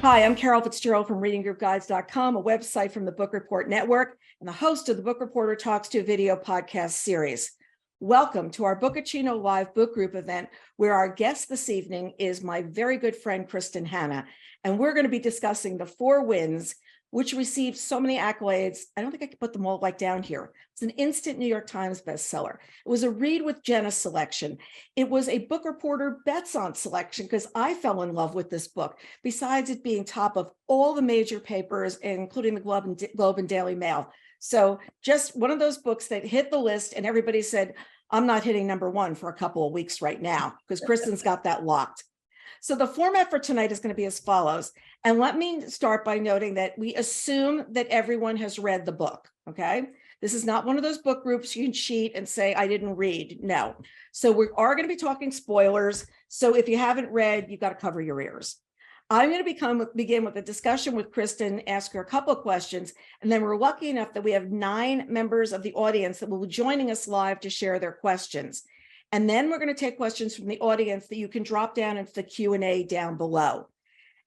Hi, I'm Carol Fitzgerald from readinggroupguides.com, a website from the Book Report Network, and the host of the Book Reporter Talks to Video podcast series. Welcome to our Bookaccino live book group event, where our guest this evening is my very good friend, Kristin Hannah, and we're going to be discussing The Four Winds, which received so many accolades. I don't think I could put them all like down here. It's an instant New York Times bestseller. It was a Read with Jenna selection. It was a Book Reporter Bets on selection because I fell in love with this book, besides it being top of all the major papers, including the Globe and Daily Mail. So just one of those books that hit the list and everybody said, I'm not hitting number one for a couple of weeks right now because Kristin's got that locked. So the format for tonight is going to be as follows. And let me start by noting that we assume that everyone has read the book, okay? This is not one of those book groups you can cheat and say, I didn't read. No. So we are going to be talking spoilers. So if you haven't read, you've got to cover your ears. I'm going to begin with a discussion with Kristin, ask her a couple of questions, and then we're lucky enough that we have 9 members of the audience that will be joining us live to share their questions. And then we're going to take questions from the audience that you can drop down into the Q&A down below.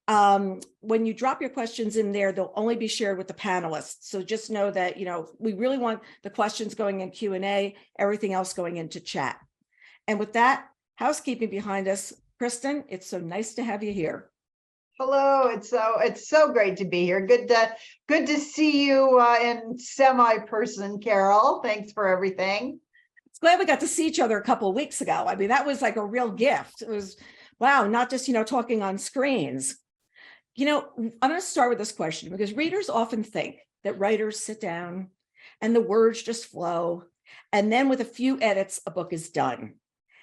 When you drop your questions in there, they'll only be shared with the panelists. So just know that, we really want the questions going in Q&A, everything else going into chat. And with that housekeeping behind us, Kristin, it's so nice to have you here. Hello, it's so great to be here. Good to see you in semi-person, Carol. Thanks for everything. Glad we got to see each other a couple of weeks ago. I mean, that was like a real gift. It was, wow, not just, talking on screens. I'm going to start with this question because readers often think that writers sit down and the words just flow. And then with a few edits, a book is done.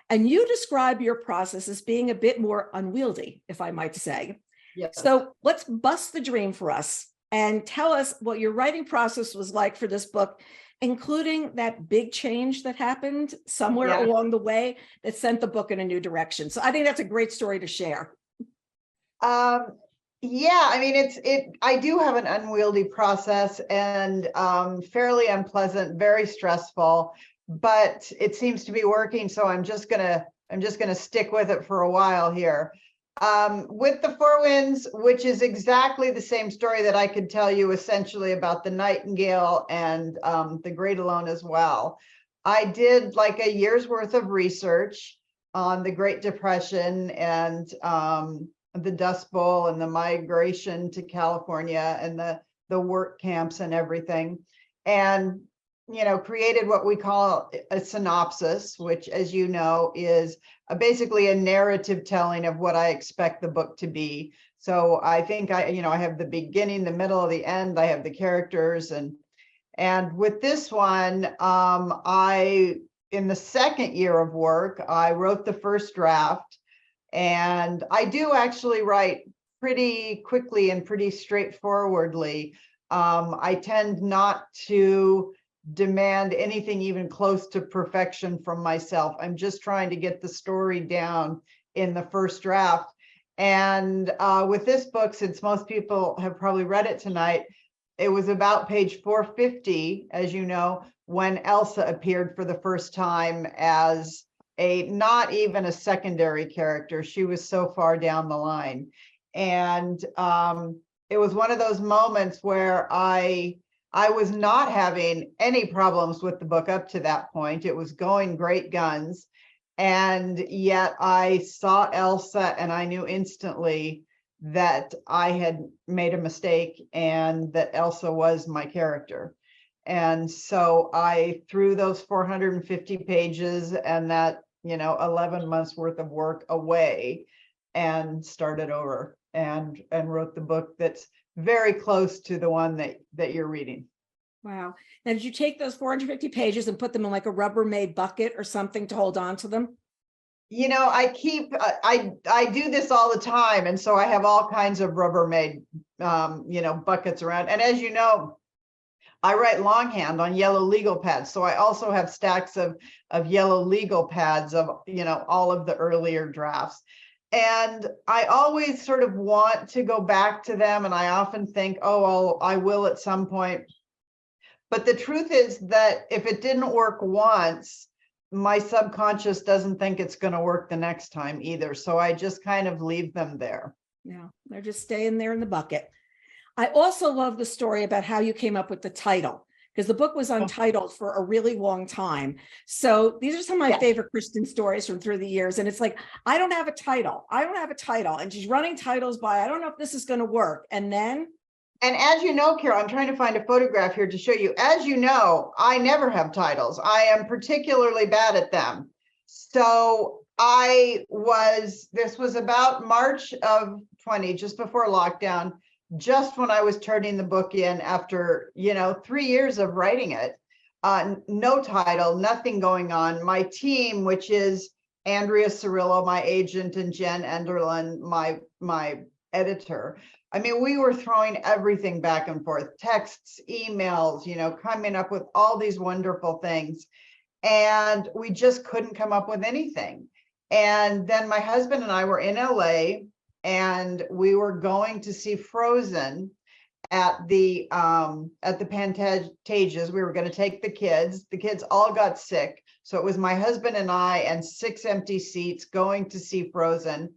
And you describe your process as being a bit more unwieldy, if I might say. Yes. So let's bust the dream for us and tell us what your writing process was like for this book, including that big change that happened somewhere along the way that sent the book in a new direction. So I think that's a great story to share. I mean, I do have an unwieldy process and fairly unpleasant, very stressful, but it seems to be working. So I'm just gonna stick with it for a while here. With The Four Winds, which is exactly the same story that I could tell you essentially about the Nightingale and The Great Alone as well. I did like a year's worth of research on the Great Depression and the Dust Bowl and the migration to California and the work camps and everything. And created what we call a synopsis, which, as you know, is basically a narrative telling of what I expect the book to be. So I think I have the beginning, the middle, the end. I have the characters, and with this one, in the second year of work, I wrote the first draft, and I do actually write pretty quickly and pretty straightforwardly. I tend not to demand anything even close to perfection from myself. I'm just trying to get the story down in the first draft. And with this book, since most people have probably read it tonight, it was about page 450, as you know, when Elsa appeared for the first time as not even a secondary character. She was so far down the line. And it was one of those moments where I was not having any problems with the book up to that point. It was going great guns. And yet I saw Elsa and I knew instantly that I had made a mistake and that Elsa was my character. And so I threw those 450 pages and that, 11 months worth of work away and started over and wrote the book that's very close to the one that you're reading. Wow. Now, did you take those 450 pages and put them in like a Rubbermaid bucket or something to hold on to them? I do this all the time. And so I have all kinds of Rubbermaid, buckets around. And as you know, I write longhand on yellow legal pads. So I also have stacks of yellow legal pads of, all of the earlier drafts. And I always sort of want to go back to them. And I often think, I will at some point. But the truth is that if it didn't work once, my subconscious doesn't think it's going to work the next time either. So I just kind of leave them there. Yeah, they're just staying there in the bucket. I also love the story about how you came up with the title, because the book was untitled for a really long time. So these are some of my favorite Kristin stories from through the years. And it's like, I don't have a title. I don't have a title. And she's running titles by, I don't know if this is going to work. And then. And as you know, Carol, I'm trying to find a photograph here to show you. As you know, I never have titles. I am particularly bad at them. So this was about March of 20, just before lockdown, just when I was turning the book in after, 3 years of writing it. No title, nothing going on. My team, which is Andrea Cirillo, my agent, and Jen Enderlin, my editor. I mean, we were throwing everything back and forth, texts, emails, coming up with all these wonderful things. And we just couldn't come up with anything. And then my husband and I were in LA, and we were going to see Frozen at the Pantages. We were going to take the kids. The kids all got sick. So it was my husband and I and 6 empty seats going to see Frozen.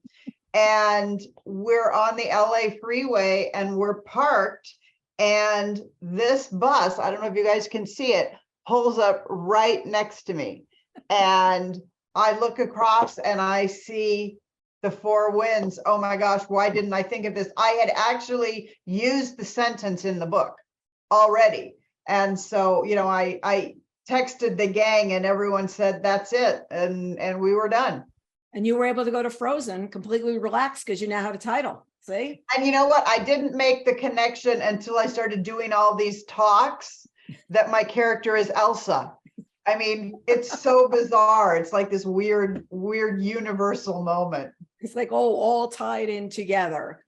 And we're on the LA freeway and we're parked. And this bus, I don't know if you guys can see it, pulls up right next to me. And I look across and I see the 4 winds. Oh my gosh, why didn't I think of this? I had actually used the sentence in the book already. And so, I texted the gang and everyone said, that's it. And we were done. And you were able to go to Frozen completely relaxed because you now have a title. See? And you know what? I didn't make the connection until I started doing all these talks that my character is Elsa. I mean, it's so bizarre. It's like this weird universal moment. It's like, all tied in together.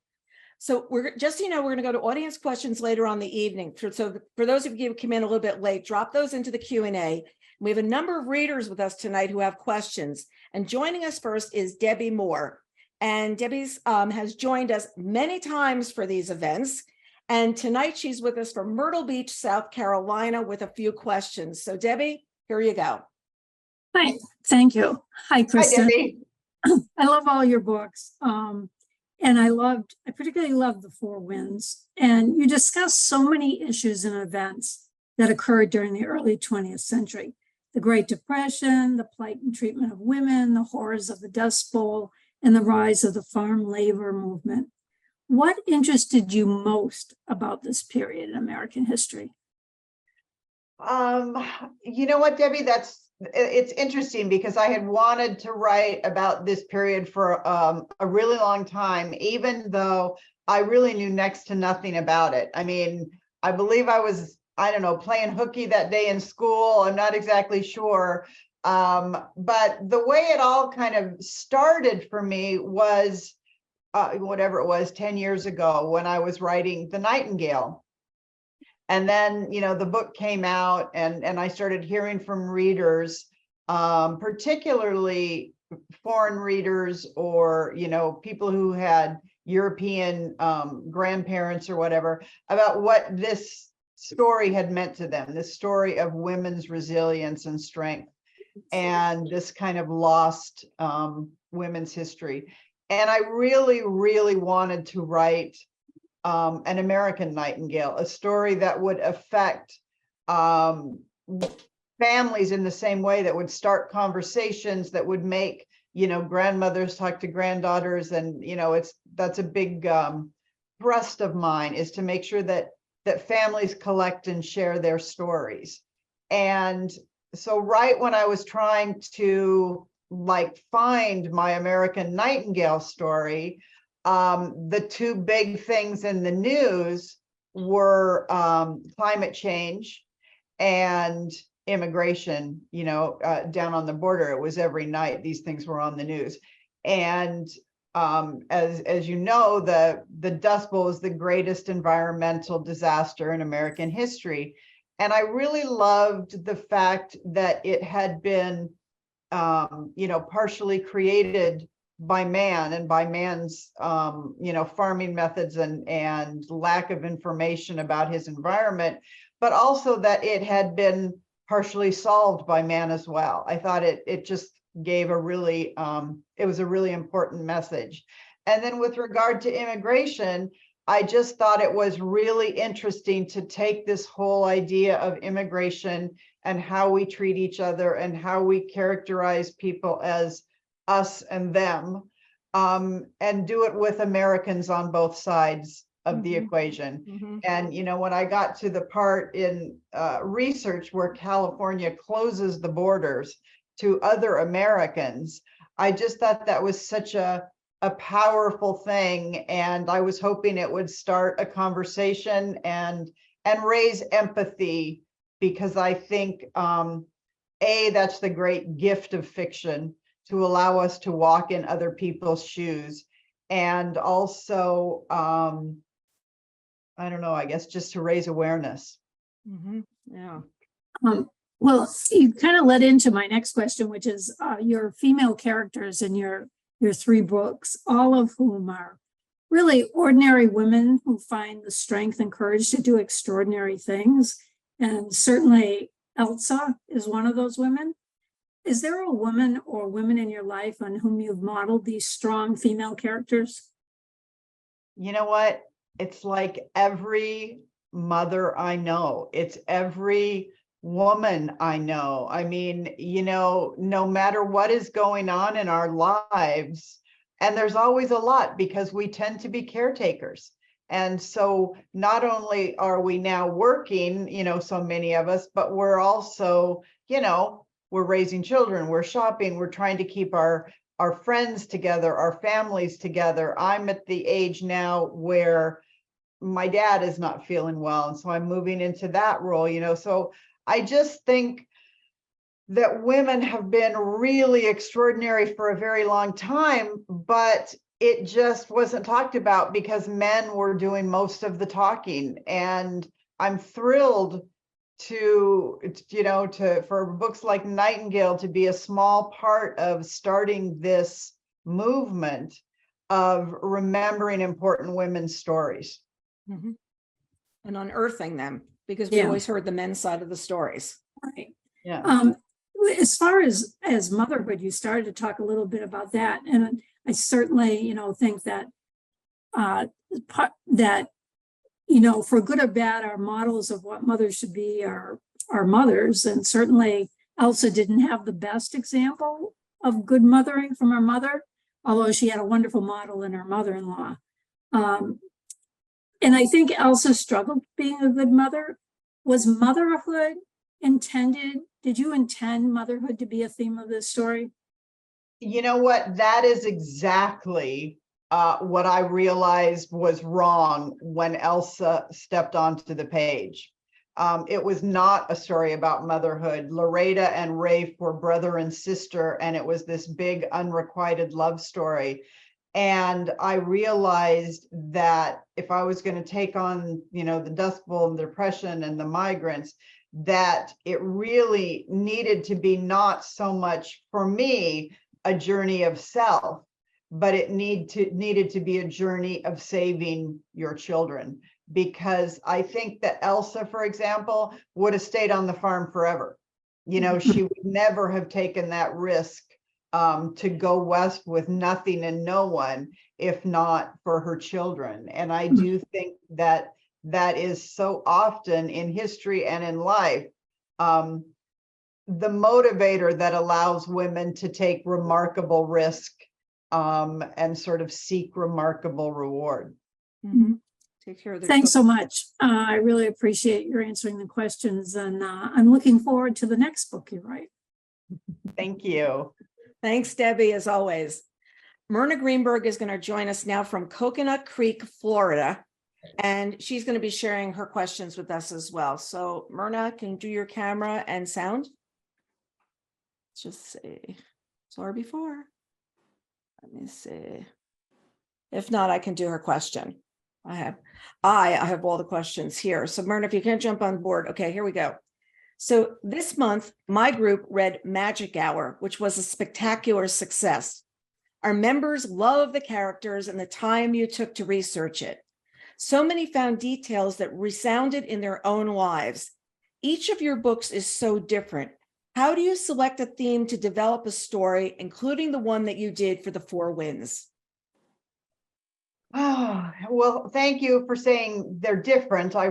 So we're just, we're going to go to audience questions later on the evening. So for those of you who came in a little bit late, drop those into the Q&A. We have a number of readers with us tonight who have questions. And joining us first is Debbie Moore. And Debbie's has joined us many times for these events. And tonight she's with us from Myrtle Beach, South Carolina, with a few questions. So Debbie, here you go. Hi, thank you. Hi, Kristin. Hi, Debbie. I love all your books. And I particularly loved The 4 Winds. And you discussed so many issues and events that occurred during the early 20th century. The Great Depression, the plight and treatment of women, the horrors of the Dust Bowl, and the rise of the farm labor movement. What interested you most about this period in American history? You know what, Debbie, it's interesting because I had wanted to write about this period for a really long time, even though I really knew next to nothing about it. I mean, I believe I was, playing hooky that day in school. I'm not exactly sure. But the way it all kind of started for me was whatever it was 10 years ago when I was writing The Nightingale. And then, the book came out and I started hearing from readers, particularly foreign readers or, people who had European grandparents or whatever, about what this story had meant to them, this story of women's resilience and strength and this kind of lost women's history. And I really, really wanted to write an American Nightingale, a story that would affect families in the same way, that would start conversations, that would make, grandmothers talk to granddaughters. And, that's a big thrust of mine, is to make sure that families collect and share their stories. And so right when I was trying to find my American Nightingale story, the 2 big things in the news were climate change and immigration. Down on the border, it was every night these things were on the news. And as you know, the Dust Bowl is the greatest environmental disaster in American history. And I really loved the fact that it had been partially created by man and by man's farming methods and lack of information about his environment, but also that it had been partially solved by man as well. I thought it just gave it was a really important message. And then with regard to immigration, I just thought it was really interesting to take this whole idea of immigration and how we treat each other and how we characterize people as us and them, and do it with Americans on both sides of the equation. And, when I got to the part in research where California closes the borders to other Americans, I just thought that was such a powerful thing. And I was hoping it would start a conversation and raise empathy, because I think, that's the great gift of fiction, to allow us to walk in other people's shoes. And also, I don't know, I guess just to raise awareness. Yeah. Well, you kind of led into my next question, which is your female characters in your 3 books, all of whom are really ordinary women who find the strength and courage to do extraordinary things. And certainly Elsa is one of those women. Is there a woman or women in your life on whom you've modeled these strong female characters? You know what? It's like every mother I know. It's every woman I know. I mean, no matter what is going on in our lives, and there's always a lot, because we tend to be caretakers. And so not only are we now working, so many of us, but we're also, we're raising children, we're shopping, we're trying to keep our friends together, our families together. I'm at the age now where my dad is not feeling well, and so I'm moving into that role, so I just think that women have been really extraordinary for a very long time, but it just wasn't talked about because men were doing most of the talking. And I'm thrilled for books like Nightingale to be a small part of starting this movement of remembering important women's stories. And unearthing them, because we always heard the men's side of the stories. Right. Yeah. As far as motherhood, you started to talk a little bit about that. And I certainly, think that for good or bad, our models of what mothers should be are mothers. And certainly Elsa didn't have the best example of good mothering from her mother, although she had a wonderful model in her mother-in-law. And I think Elsa struggled being a good mother. Was motherhood intended? Did you intend motherhood to be a theme of this story? You know what? That is exactly what I realized was wrong when Elsa stepped onto the page. It was not a story about motherhood. Loreda and Rafe were brother and sister, and it was this big unrequited love story. And I realized that if I was going to take on, the Dust Bowl and the Depression and the migrants, that it really needed to be not so much for me a journey of self, but it needed to be a journey of saving your children. Because I think that Elsa, for example, would have stayed on the farm forever. She would never have taken that risk to go west with nothing and no one, if not for her children. And I do think that is so often in history and in life, the motivator that allows women to take remarkable risk and sort of seek remarkable reward. Take care of their Thanks so children. much. I really appreciate your answering the questions, and I'm looking forward to the next book you write. Thank you. Thanks, Debbie, as always. Myrna Greenberg is going to join us now from Coconut Creek, Florida, and she's going to be sharing her questions with us as well. So Myrna, can you do your camera and sound? Let's just see. Saw her before. Let me see. If not, I can do her question. I have all the questions here. So Myrna, if you can jump on board. Okay, here we go. So this month, my group read Magic Hour, which was a spectacular success. Our members love the characters and the time you took to research it. So many found details that resounded in their own lives. Each of your books is so different. How do you select a theme to develop a story, including the one that you did for the Four Winds? Oh, well, thank you for saying they're different. I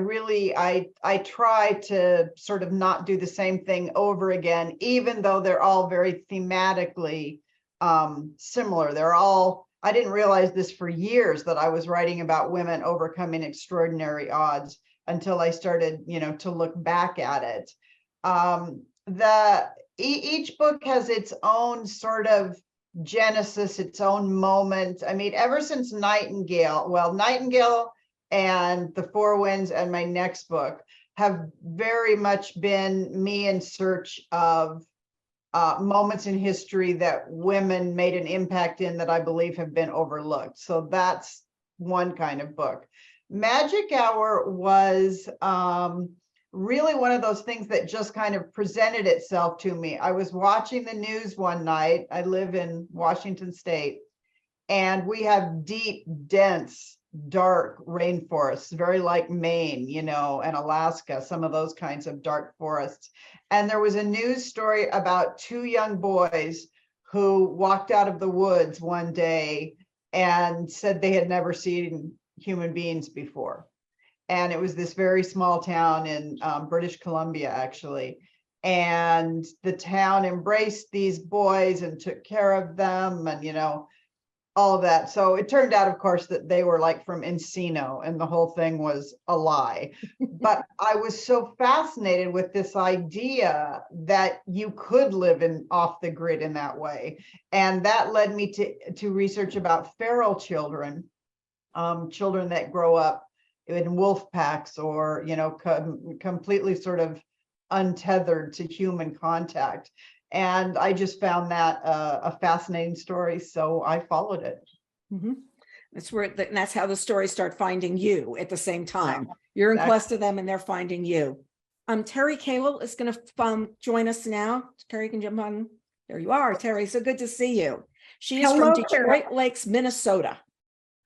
try to sort of not do the same thing over again, even though they're all very thematically similar. I didn't realize this for years, that I was writing about women overcoming extraordinary odds until I started, to look back at it. Each book has its own sort of genesis, its own moment. I mean, ever since Nightingale and The Four Winds and my next book have very much been me in search of moments in history that women made an impact in that I believe have been overlooked. So that's one kind of book. Magic Hour was really one of those things that just kind of presented itself to me. I was watching the news one night. I live in Washington State, and we have deep, dense, dark rainforests, very like Maine, and Alaska, some of those kinds of dark forests. And there was a news story about two young boys who walked out of the woods one day and said they had never seen human beings before. And it was this very small town in British Columbia, actually. And the town embraced these boys and took care of them and, all of that. So it turned out, of course, that they were like from Encino and the whole thing was a lie. But I was so fascinated with this idea that you could live off the grid in that way. And that led me to research about feral children, children that grow up in wolf packs or, completely sort of untethered to human contact. And I just found that a fascinating story. So I followed it. Mm-hmm. That's how the stories start finding you at the same time. You're in quest of them and they're finding you. Terry Cale is going to join us now. Terry can jump on. There you are, Terry. So good to see you. She is from Detroit Lakes, Minnesota.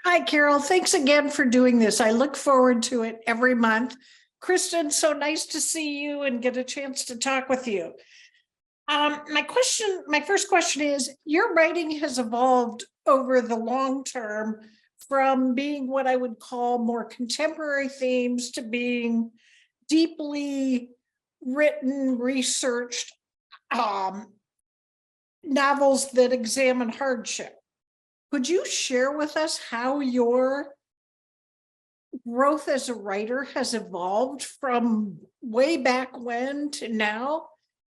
Hi, Carol. Thanks again for doing this. I look forward to it every month. Kristin, so nice to see you and get a chance to talk with you. My first question is, your writing has evolved over the long term from being what I would call more contemporary themes to being deeply written, researched novels that examine hardship. Could you share with us how your growth as a writer has evolved from way back when to now?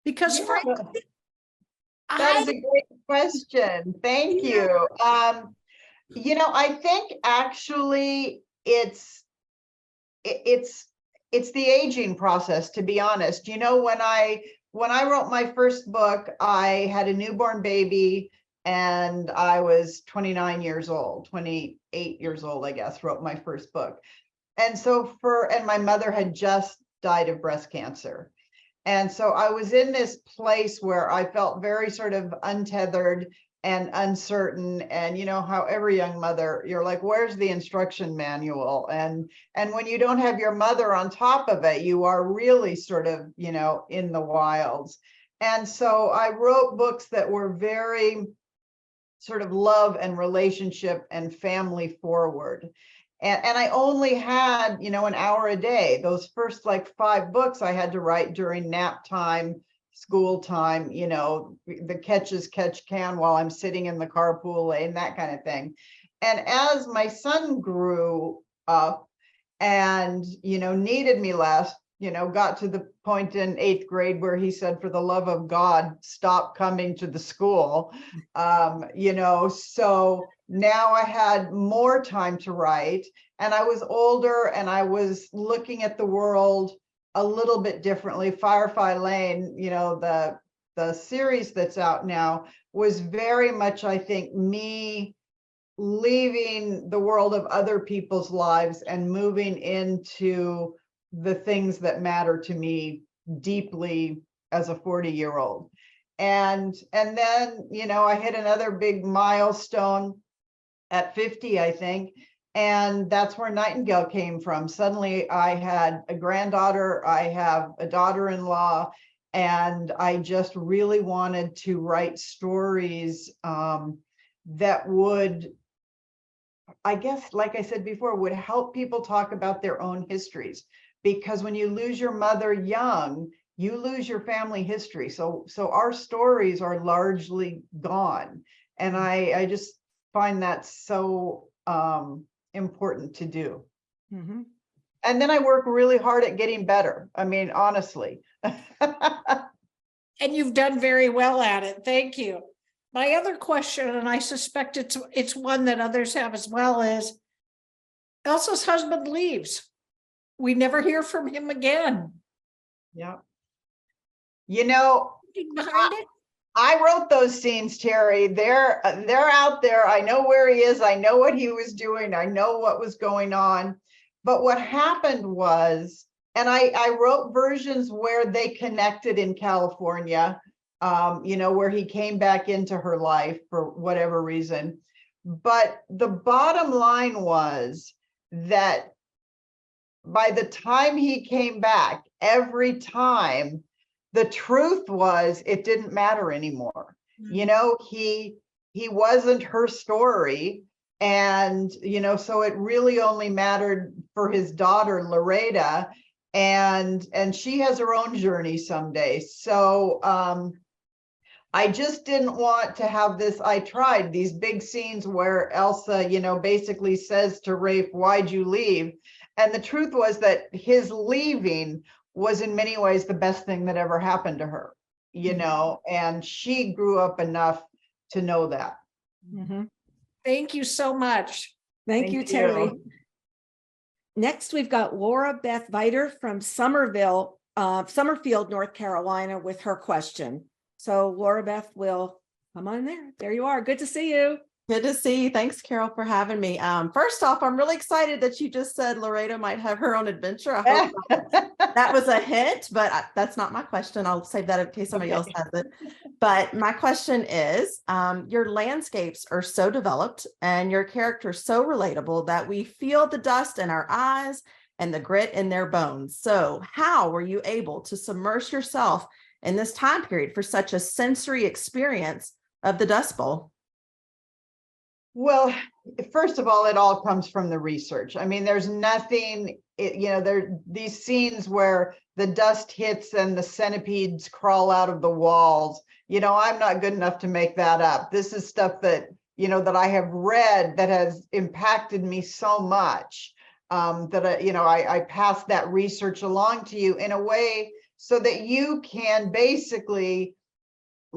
Because frankly, that is a great question. Thank you. I think actually it's the aging process, to be honest. When I wrote my first book, I had a newborn baby. And I was 28 years old, I guess, wrote my first book. And and my mother had just died of breast cancer. And so I was in this place where I felt very sort of untethered and uncertain. And how every young mother, you're like, where's the instruction manual? And when you don't have your mother on top of it, you are really sort of, in the wilds. And so I wrote books that were very sort of love and relationship and family forward. And I only had, an hour a day. Those first 5 books I had to write during nap time, school time, the catch as catch can while I'm sitting in the carpool lane, that kind of thing. And as my son grew up and, needed me less, got to the point in 8th grade where he said, for the love of God, stop coming to the school. So now I had more time to write and I was older and I was looking at the world a little bit differently. Firefly Lane, the series that's out now was very much, I think, me leaving the world of other people's lives and moving into the things that matter to me deeply as a 40-year-old. And then, I hit another big milestone at 50, I think. And that's where Nightingale came from. Suddenly I had a granddaughter, I have a daughter-in-law, and I just really wanted to write stories that would I guess, like I said before, would help people talk about their own histories. Because when you lose your mother young, you lose your family history. So our stories are largely gone. And I just find that so important to do. Mm-hmm. And then I work really hard at getting better. I mean, honestly. And you've done very well at it. Thank you. My other question, and I suspect it's one that others have as well, is Elsa's husband leaves. We never hear from him again. Yeah. You know, Behind it? I wrote those scenes, Terry. They're out there. I know where he is. I know what he was doing. I know what was going on. But what happened was, and I wrote versions where they connected in California, you know, where he came back into her life for whatever reason. But the bottom line was that by the time he came back, every time, the truth was it didn't matter anymore. You know, he wasn't her story. And, you know, so it really only mattered for his daughter, Loreda, and she has her own journey someday. So I just didn't want to have this. I tried these big scenes where Elsa, you know, basically says to Rafe, "Why'd you leave?" And the truth was that his leaving was in many ways the best thing that ever happened to her, you know, and she grew up enough to know that. Mm-hmm. Thank you so much. Thank you, Terry. Next, we've got Laura Beth Viter from Summerfield, North Carolina, with her question. So Laura Beth will come on there. There you are. Good to see you. Good to see you. Thanks, Carol, for having me. First off, I'm really excited that you just said Loreda might have her own adventure. I hope that was a hint, but that's not my question. I'll save that in case somebody else has it. But my question is, your landscapes are so developed and your characters so relatable that we feel the dust in our eyes and the grit in their bones. So how were you able to submerge yourself in this time period for such a sensory experience of the Dust Bowl? Well, first of all, it all comes from the research. I mean, there's nothing, you know, there these scenes where the dust hits and the centipedes crawl out of the walls. You know, I'm not good enough to make that up. This is stuff that, you know, that I have read that has impacted me so much that, you know, I pass that research along to you in a way so that you can basically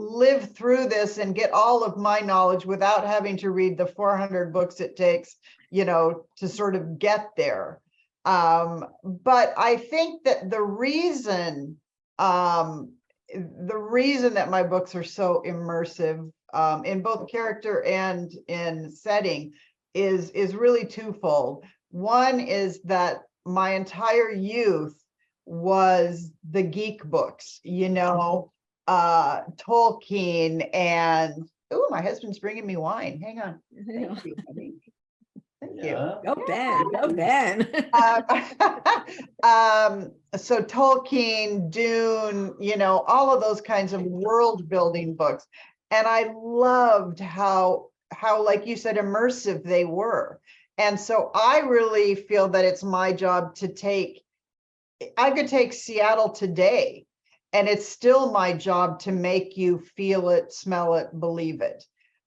live through this and get all of my knowledge without having to read the 400 books it takes, you know, to sort of get there. But I think that the reason that my books are so immersive in both character and in setting is really twofold. One is that my entire youth was the geek books, you know, Tolkien and, oh, my husband's bringing me wine. Hang on. Thank you, honey. Thank you. Go Ben, go Ben. So Tolkien, Dune, you know, all of those kinds of world building books. And I loved how, like you said, immersive they were. And so I really feel that it's my job to I could take Seattle today, and it's still my job to make you feel it, smell it, believe it.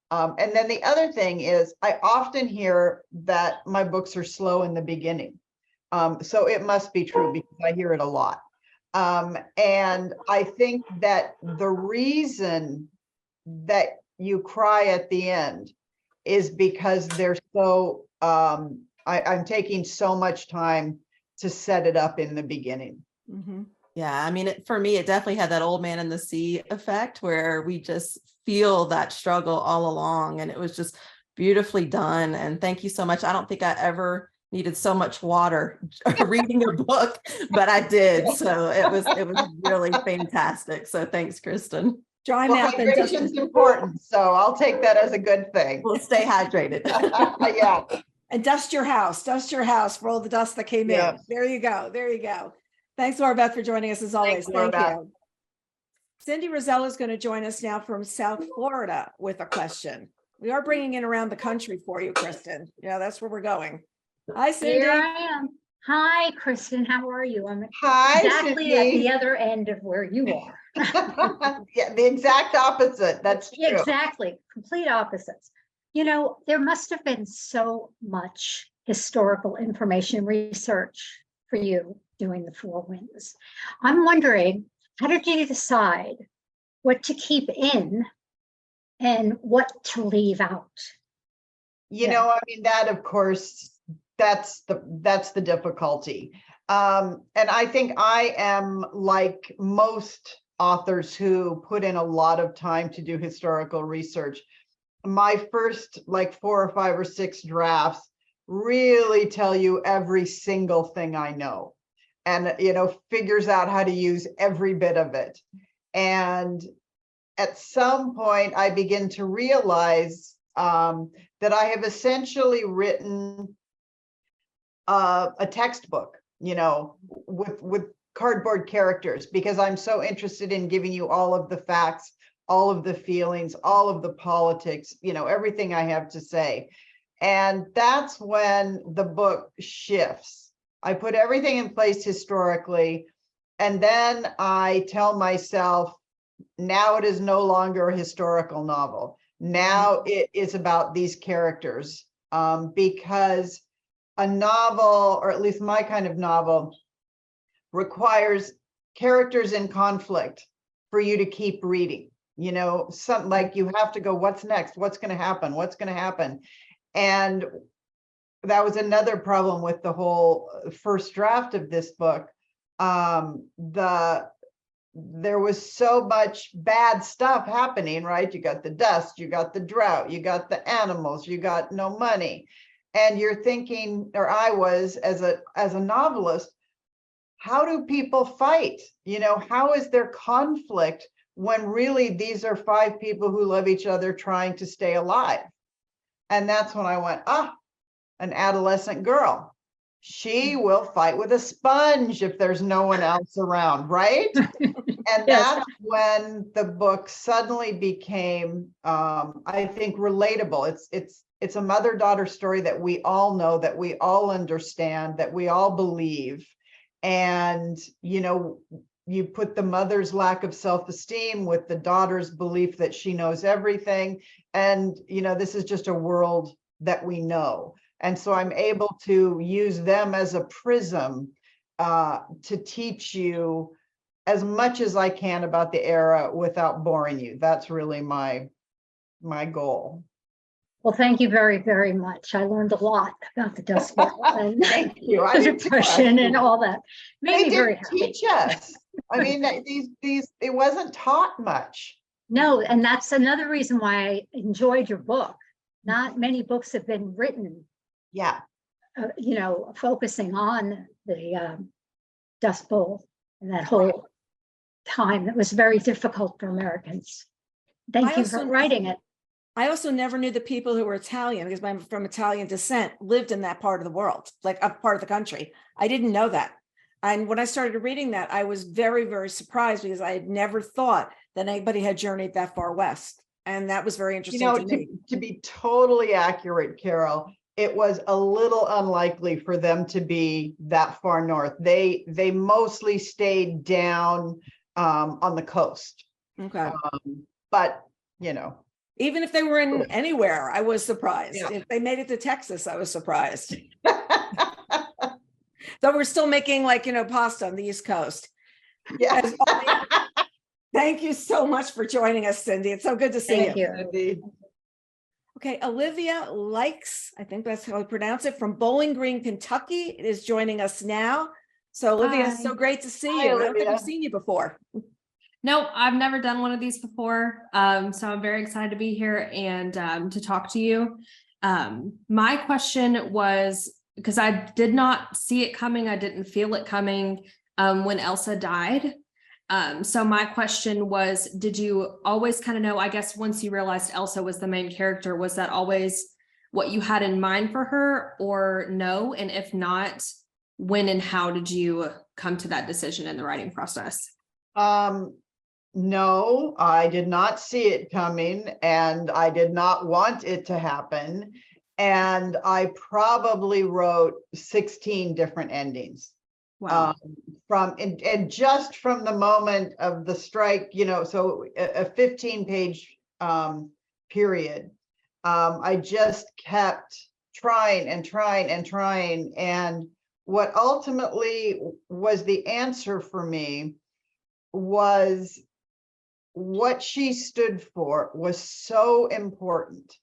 And then the other thing is, I often hear that my books are slow in the beginning. So it must be true because I hear it a lot. And I think that the reason that you cry at the end is because they're so, I'm taking so much time to set it up in the beginning. Mm-hmm. Yeah, I mean, for me, it definitely had that Old Man in the Sea effect where we just feel that struggle all along, and it was just beautifully done. And thank you so much. I don't think I ever needed so much water reading a book, but I did. So it was really fantastic. So thanks, Kristin. Dry Well, mouth and dust. hydration's important, so I'll take that as a good thing. We'll stay hydrated. Yeah. And dust your house for all the dust that came Yeah. in. There you go. There you go. Thanks, Laura Beth, for joining us as always. Thanks, Laura Thank Beth. you. Cindy Rosella is going to join us now from South Florida with a question. We are bringing it around the country for you, Kristin. Yeah, that's where we're going. Hi, Cindy. Here I am. Hi, Kristin. How are you? I'm Hi, exactly at Cindy. the other end of where you are. Yeah, the exact opposite. That's true. Exactly, complete opposites. You know, there must have been so much historical information research for you doing the Four Winds. I'm wondering, how did you decide what to keep in and what to leave out? You know, I mean, that of course, that's the difficulty. And I think I am like most authors who put in a lot of time to do historical research. My first like 4 or 5 or 6 drafts really tell you every single thing I know, and figures out how to use every bit of it. And at some point I begin to realize that I have essentially written a textbook, with cardboard characters, because I'm so interested in giving you all of the facts, all of the feelings, all of the politics, everything I have to say. And that's when the book shifts. I put everything in place historically, and then I tell myself, now it is no longer a historical novel. Now it is about these characters, because a novel, or at least my kind of novel, requires characters in conflict for you to keep reading. Something like you have to go, what's next? What's going to happen? What's going to happen? And that was another problem with the whole first draft of this book. There was so much bad stuff happening, right? You got the dust, you got the drought, you got the animals, you got no money. And you're thinking, or I was as a novelist, how do people fight? How is there conflict when really these are 5 people who love each other trying to stay alive? And that's when I went, an adolescent girl. She will fight with a sponge if there's no one else around, right? And that's when the book suddenly became, I think, relatable. It's a mother-daughter story that we all know, that we all understand, that we all believe. And, you put the mother's lack of self-esteem with the daughter's belief that she knows everything. And, this is just a world that we know. And so I'm able to use them as a prism to teach you as much as I can about the era without boring you. That's really my goal. Well, thank you very, very much. I learned a lot about the Dust Bowl and Thank you. the Depression and all that. Made me very happy. Teach us. I mean, it wasn't taught much. No, and that's another reason why I enjoyed your book. Not many books have been written, Yeah. focusing on the Dust Bowl and that whole time. It was very difficult for Americans. Thank you for writing it. I also never knew the people who were Italian, because I'm from Italian descent, lived in that part of the world, like a part of the country. I didn't know that. And when I started reading that, I was very, very surprised, because I had never thought that anybody had journeyed that far west. And that was very interesting to me. To be totally accurate, Carol, it was a little unlikely for them to be that far north. They mostly stayed down on the coast. Okay. But, even if they were in anywhere, I was surprised. Yeah. If they made it to Texas, I was surprised. So we're still making pasta on the East Coast. Yeah. Thank you so much for joining us, Cindy. It's so good to see you. Cindy. Okay, Olivia Likes, I think that's how we pronounce it, from Bowling Green, Kentucky, is joining us now. So Olivia, it's so great to see you. I don't think I've seen you before. Nope, I've never done one of these before. So I'm very excited to be here and to talk to you. My question was, because I did not see it coming, I didn't feel it coming when Elsa died. So my question was, did you always kind of know, I guess once you realized Elsa was the main character, was that always what you had in mind for her, or no? And if not, when and how did you come to that decision in the writing process? No, I did not see it coming, and I did not want it to happen. And I probably wrote 16 different endings. Wow. And just from the moment of the strike, so a 15-page period. I just kept trying and trying and trying. And what ultimately was the answer for me was what she stood for was so important.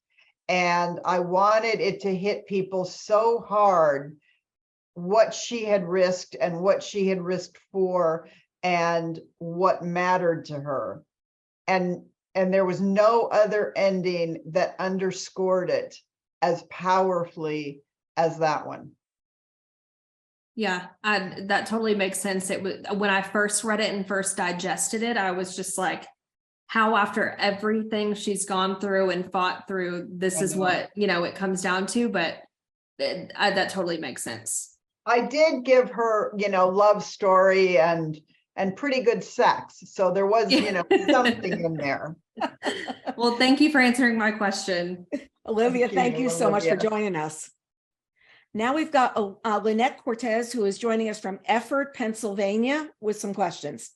And I wanted it to hit people so hard, what she had risked and what she had risked for and what mattered to her. And there was no other ending that underscored it as powerfully as that one. Yeah, that totally makes sense. It was when I first read it and first digested it, I was just like, how after everything she's gone through and fought through, this is what, it comes down to, but that totally makes sense. I did give her, love story and pretty good sex. So there was, something in there. Well, thank you for answering my question. Olivia, thank you so much for Olivia. joining us. Now we've got Lynette Cortez, who is joining us from Efford, Pennsylvania, with some questions.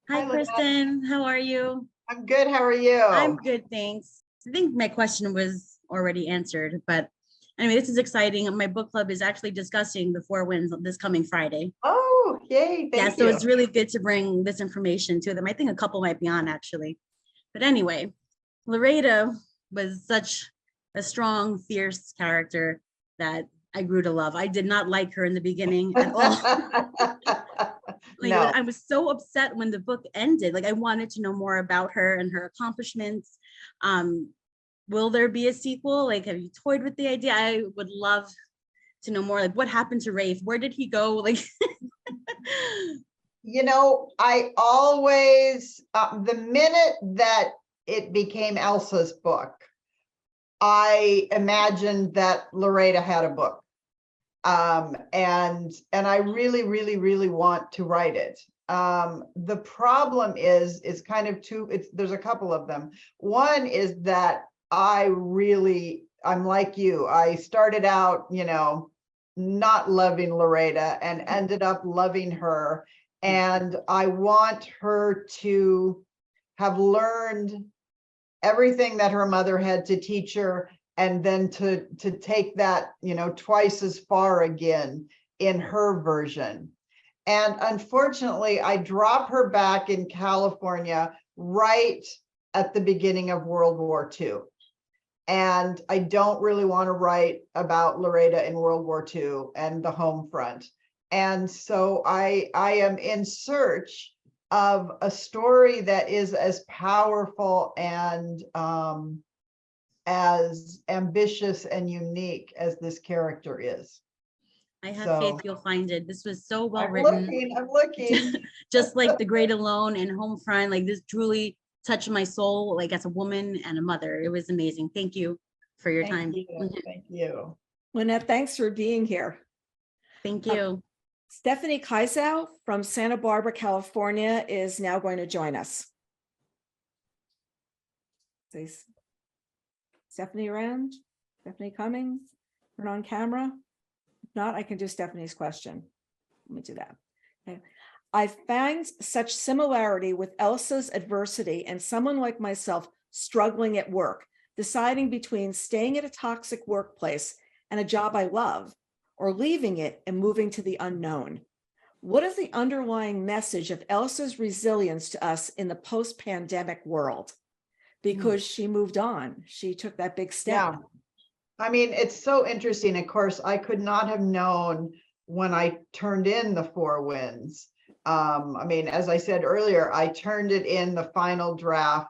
Hi, Lynette. Kristin. How are you? I'm good. How are you? I'm good, thanks. I think my question was already answered, but anyway, this is exciting. My book club is actually discussing The Four Winds this coming Friday. Oh, yay. Thank So you. it's really good to bring this information to them. I think a couple might be on actually. But anyway, Loreda was such a strong, fierce character that I grew to love. I did not like her in the beginning at all. No. I was so upset when the book ended. I wanted to know more about her and her accomplishments. Will there be a sequel? Have you toyed with the idea? I would love to know more. What happened to Rafe? Where did he go? I always, the minute that it became Elsa's book, I imagined that Loreda had a book. And I really, really, really want to write it. The problem is kind of there's a couple of them. One is that I'm like you. I started out, not loving Loreda and ended up loving her. And I want her to have learned everything that her mother had to teach her, and then to take that, twice as far again in her version. And unfortunately, I drop her back in California right at the beginning of World War II. And I don't really want to write about Loreda in World War II and the home front. And so I am in search of a story that is as powerful and as ambitious and unique as this character is. I have faith you'll find it. This was so well I'm written. looking. Just like The Great Alone and Homefront, this truly touched my soul, as a woman and a mother. It was amazing. Thank you for your time. Thank you. Lynette, thanks for being here. Thank you. Stephanie Kaisow from Santa Barbara, California, is now going to join us. Is Stephanie around? Stephanie coming? Turn on camera? If not, I can do Stephanie's question. Let me do that. Okay. I find such similarity with Elsa's adversity and someone like myself struggling at work, deciding between staying at a toxic workplace and a job I love, or leaving it and moving to the unknown. What is the underlying message of Elsa's resilience to us in the post-pandemic world? Because she moved on. She took that big step. Yeah. I mean, it's so interesting. Of course, I could not have known when I turned in The Four Winds. As I said earlier, I turned it in the final draft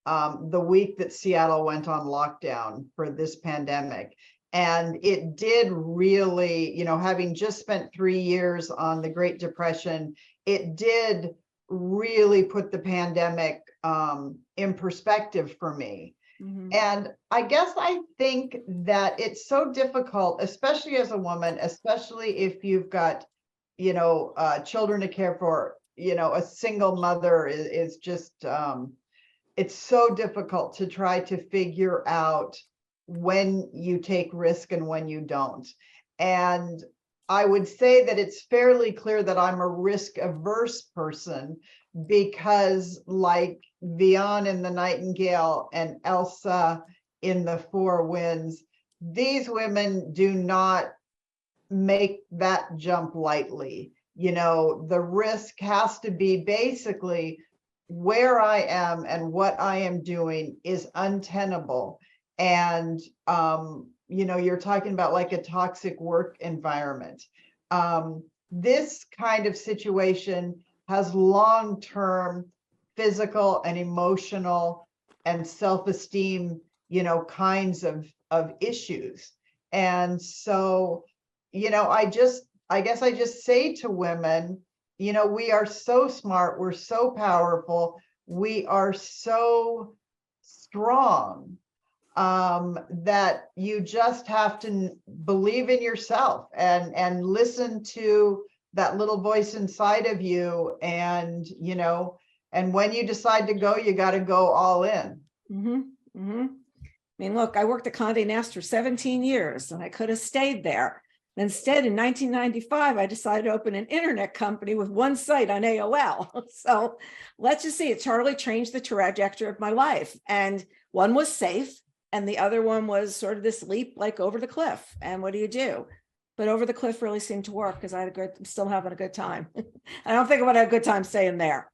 the week that Seattle went on lockdown for this pandemic. And it did really, having just spent 3 years on the Great Depression, it did really put the pandemic in perspective for me. Mhm. And I guess I think that it's so difficult, especially as a woman, especially if you've got, children to care for, a single mother is just, it's so difficult to try to figure out when you take risk and when you don't. And I would say that it's fairly clear that I'm a risk averse person, because like Vian in The Nightingale and Elsa in The Four Winds, these women do not make that jump lightly. The risk has to be basically where I am and what I am doing is untenable. And, you're talking about like a toxic work environment. This kind of situation has long-term physical and emotional and self-esteem, kinds of issues. And so, I guess I just say to women, we are so smart, we're so powerful, we are so strong, that you just have to believe in yourself and listen to that little voice inside of you. And, and when you decide to go, you got to go all in. Mm-hmm. Mm-hmm. I mean, look, I worked at Condé Nast for 17 years and I could have stayed there. Instead, in 1995, I decided to open an internet company with one site on AOL. So let's just see, it totally changed the trajectory of my life. And one was safe, and the other one was sort of this leap like over the cliff. And what do you do? But over the cliff really seemed to work because I'm still having a good time. I don't think I would have a good time staying there.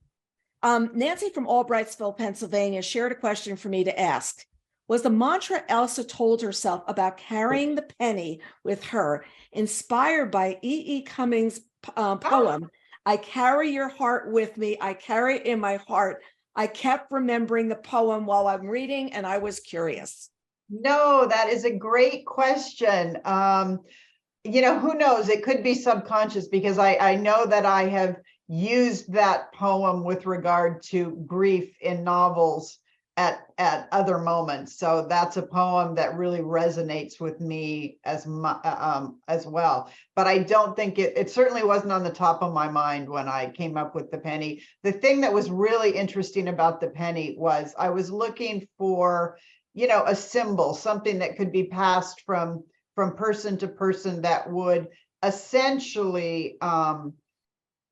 Nancy from Albrightsville, Pennsylvania shared a question for me to ask. Was the mantra Elsa told herself about carrying the penny with her inspired by E.E. Cummings' poem, I carry your heart with me, I carry it in my heart. I kept remembering the poem while I'm reading, and I was curious. No, that is a great question. Who knows? It could be subconscious, because I know that I have used that poem with regard to grief in novels at other moments. So that's a poem that really resonates with me as well. But I don't think it certainly wasn't on the top of my mind when I came up with the penny. The thing that was really interesting about the penny was I was looking for, a symbol, something that could be passed from person to person that would essentially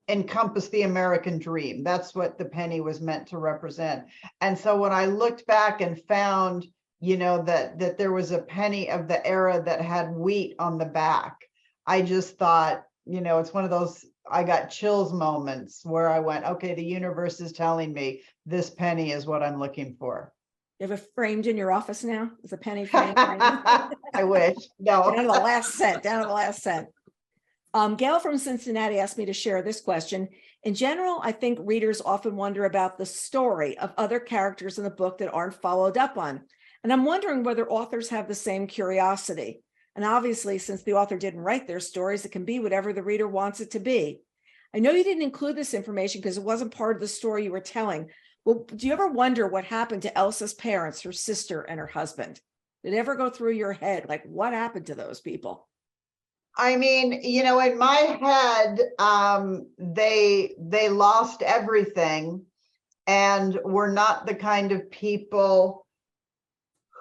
encompass the American dream. That's what the penny was meant to represent. And so when I looked back and found, that there was a penny of the era that had wheat on the back, I just thought, it's one of those, I got chills moments where I went, okay, the universe is telling me this penny is what I'm looking for. You have it framed in your office now? Is a penny framed? I wish. No. Down to the last cent, down to the last cent. Gail from Cincinnati asked me to share this question. In general, I think readers often wonder about the story of other characters in the book that aren't followed up on. And I'm wondering whether authors have the same curiosity. And obviously, since the author didn't write their stories, it can be whatever the reader wants it to be. I know you didn't include this information because it wasn't part of the story you were telling. Well, do you ever wonder what happened to Elsa's parents, her sister, and her husband? Did it ever go through your head? Like, what happened to those people? I mean, in my head, they lost everything and were not the kind of people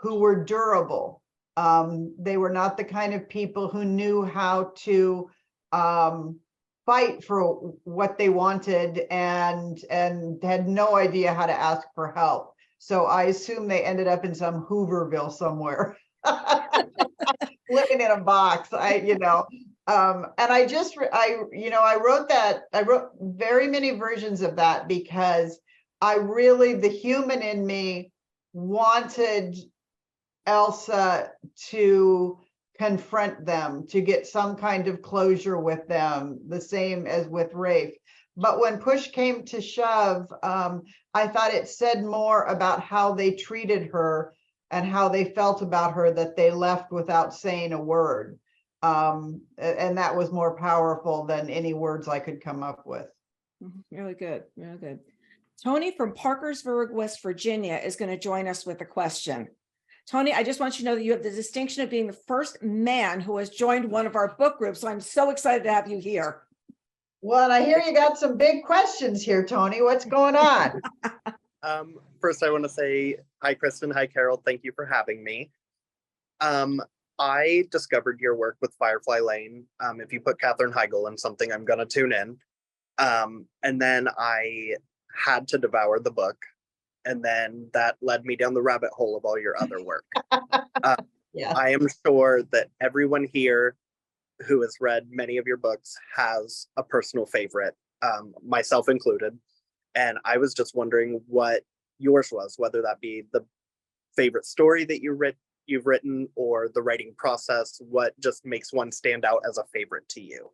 who were durable. They were not the kind of people who knew how to fight for what they wanted and had no idea how to ask for help. So I assume they ended up in some Hooverville somewhere. Living in a box, and I wrote very many versions of that because the human in me wanted Elsa to confront them, to get some kind of closure with them, the same as with Rafe. But when push came to shove, I thought it said more about how they treated her and how they felt about her that they left without saying a word. And that was more powerful than any words I could come up with. Really good, really good. Tony from Parkersburg, West Virginia is going to join us with a question. Tony, I just want you to know that you have the distinction of being the first man who has joined one of our book groups. So I'm so excited to have you here. Well, I hear you got some big questions here, Tony. What's going on? First, I want to say hi, Kristin. Hi, Carol. Thank you for having me. I discovered your work with Firefly Lane. If you put Katherine Heigl in something, I'm going to tune in. And then I had to devour the book. And then that led me down the rabbit hole of all your other work. Yeah. I am sure that everyone here who has read many of your books has a personal favorite, myself included. And I was just wondering what yours was, whether that be the favorite story that you've written or the writing process, what just makes one stand out as a favorite to you?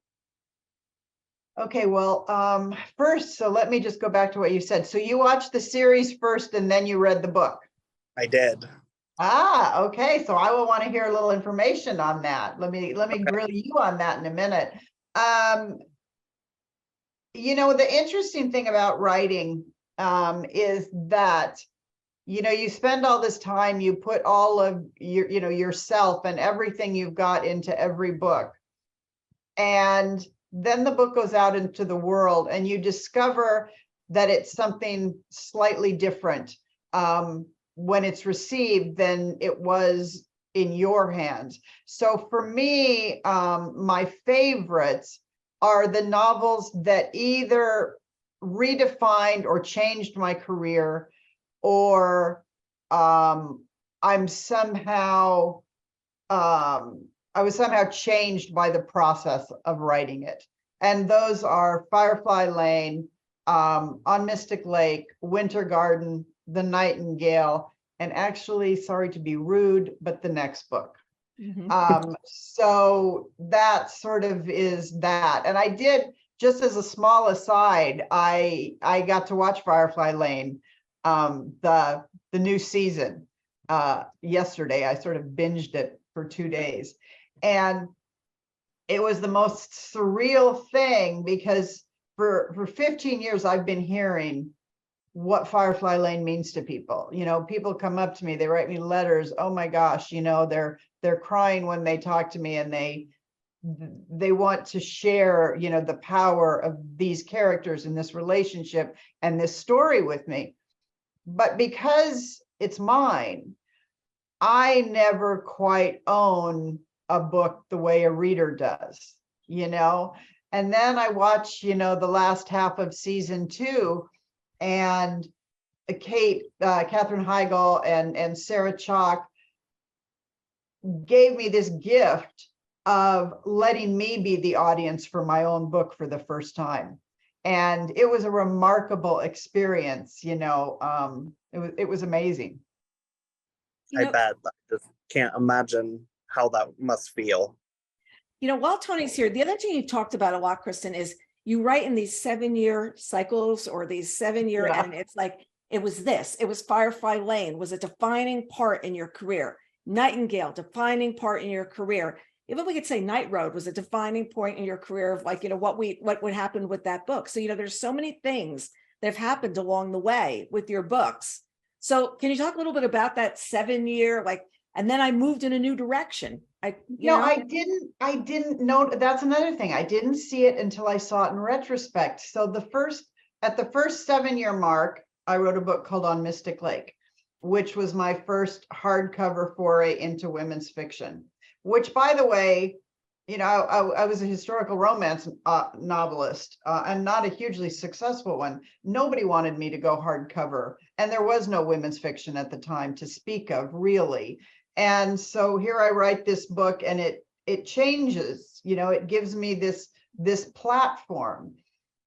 Okay, well, first, so let me just go back to what you said. So you watched the series first and then you read the book. I did. Ah, okay. So I will want to hear a little information on that. Let me grill you on that in a minute. You know, the interesting thing about writing is that, you know, you spend all this time, you put all of your, you know, yourself and everything you've got into every book. And then the book goes out into the world and you discover that it's something slightly different when it's received than it was in your hands. So for me, my favorites are the novels that either redefined or changed my career, or I was somehow changed by the process of writing it. And those are Firefly Lane, On Mystic Lake, Winter Garden, The Nightingale, and actually, sorry to be rude, but the next book. So that sort of is that. And I did, just as a small aside, I got to watch Firefly Lane, the new season yesterday. I sort of binged it for 2 days. And it was the most surreal thing because for 15 years, I've been hearing what Firefly Lane means to people. You know, people come up to me, they write me letters. Oh my gosh, you know, they're crying when they talk to me, and they want to share, you know, the power of these characters in this relationship and this story with me. But because it's mine, I never quite own a book the way a reader does, you know. And then I watch, you know, the last half of season 2, and Katherine Heigl and Sarah Chalk gave me this gift of letting me be the audience for my own book for the first time. And it was a remarkable experience, you know. It was amazing. I bet. I just can't imagine how that must feel. You know, while Tony's here, the other thing you talked about a lot, Kristin, is you write in these 7-year cycles or these 7-year, Yeah. and it's like, it was Firefly Lane was a defining part in your career. Nightingale, defining part in your career. Even we could say Night Road was a defining point in your career of, like, you know, what would happen with that book. So, you know, there's so many things that have happened along the way with your books. So can you talk a little bit about that 7-year, like, and then I moved in a new direction. I didn't know. That's another thing. I didn't see it until I saw it in retrospect. So at the first 7-year mark, I wrote a book called On Mystic Lake, which was my first hardcover foray into women's fiction, which, by the way, you know, I was a historical romance novelist and not a hugely successful one. Nobody wanted me to go hardcover, and there was no women's fiction at the time to speak of, really. And so here I write this book, and it changes, you know, it gives me this platform.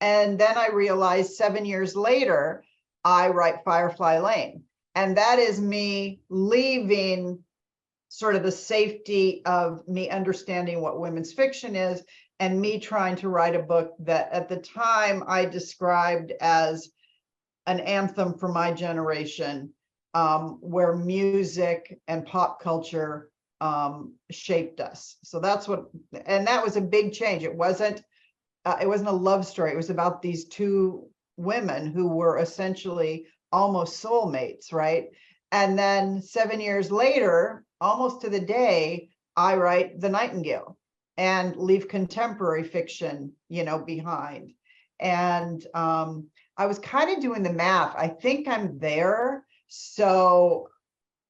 And then I realized 7 years later, I write Firefly Lane. And that is me leaving sort of the safety of me understanding what women's fiction is, and me trying to write a book that at the time I described as an anthem for my generation, where music and pop culture shaped us. So that's what, and that was a big change. It wasn't a love story. It was about these two women who were essentially almost soulmates, right? And then 7 years later, almost to the day, I write The Nightingale. and leave contemporary fiction, behind. And I was kind of doing the math. I think I'm there. So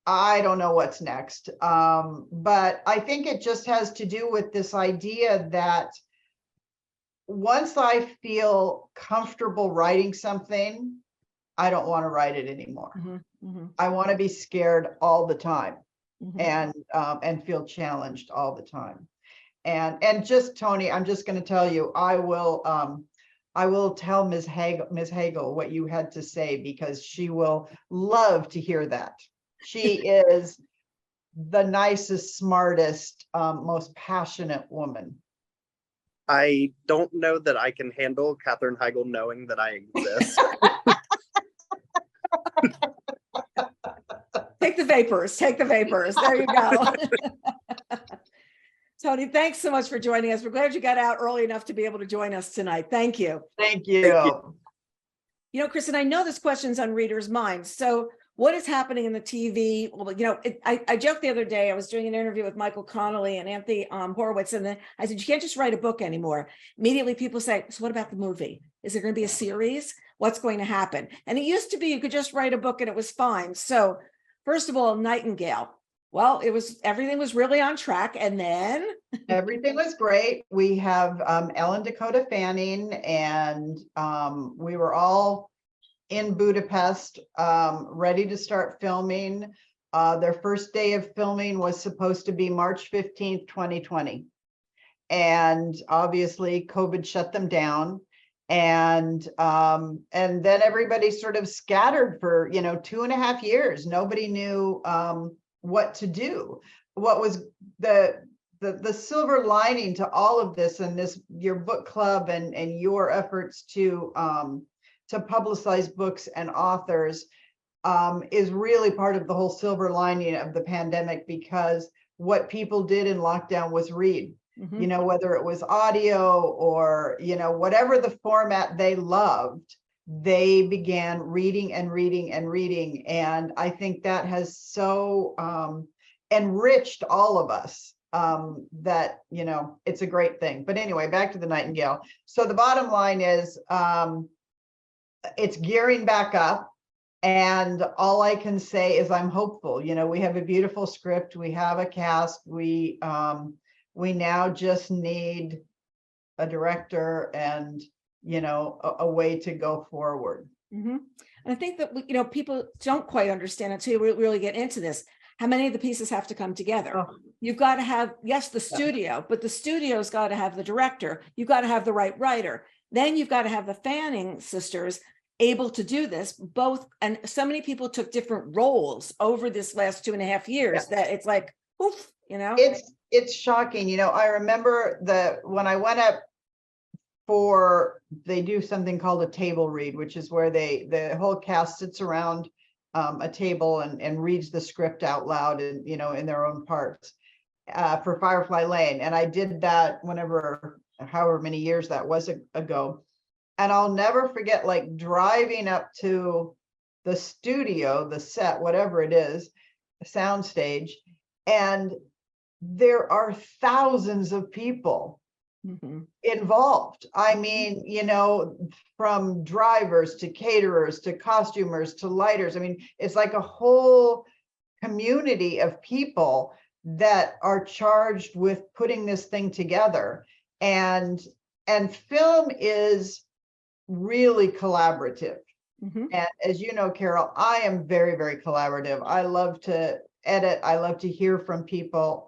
I don't know what's next. But I think it just has to do with this idea that once I feel comfortable writing something, I don't want to write it anymore. I want to be scared all the time and feel challenged all the time. And just, Tony, I'm just going to tell you, I will tell Ms. Hagel what you had to say, because she will love to hear that. She is the nicest, smartest, most passionate woman. I don't know that I can handle Katherine Heigl knowing that I exist. Take the vapors. There you go. Tony, thanks so much for joining us. We're glad you got out early enough to be able to join us tonight. Thank you. Thank you. Kristin, I know this question's on readers' minds. So what is happening in the TV? Well, I joked the other day, I was doing an interview with Michael Connolly and Anthony Horowitz, and then I said, you can't just write a book anymore. Immediately people say, so what about the movie? Is there going to be a series? What's going to happen? And it used to be you could just write a book and it was fine. So first of all, Nightingale. Well, everything was really on track. And then everything was great. We have Ellen Dakota Fanning, and we were all in Budapest, ready to start filming. Their first day of filming was supposed to be March 15th, 2020. And obviously COVID shut them down. And then everybody sort of scattered for, 2.5 years. Nobody knew what to do. What was the silver lining to all of this, and your book club and your efforts to publicize books and authors is really part of the whole silver lining of the pandemic, because what people did in lockdown was read, whether it was audio or, whatever the format they loved, they began reading and reading and reading. And I think that has so enriched all of us that, it's a great thing. But anyway, back to the Nightingale. So the bottom line is, it's gearing back up, and all I can say is I'm hopeful. We have a beautiful script, we have a cast, we now just need a director and a way to go forward. And I think that people don't quite understand until we really get into this, how many of the pieces have to come together. You've got to have, yes, the studio, but the studio's got to have the director, you've got to have the right writer. Then you've got to have the Fanning sisters able to do this both. And so many people took different roles over this last 2.5 years that it's like, oof, It's shocking. I remember when I went up they do something called a table read, which is where the whole cast sits around a table and reads the script out loud and, in their own parts for Firefly Lane. And I did that however many years that was ago. And I'll never forget, like, driving up to the studio, the set, whatever it is, the soundstage, and there are thousands of people involved. I mean, from drivers to caterers to costumers to lighters. I mean, it's like a whole community of people that are charged with putting this thing together. And film is really collaborative. And as you know, Carol, I am very, very collaborative. I love to edit. I love to hear from people.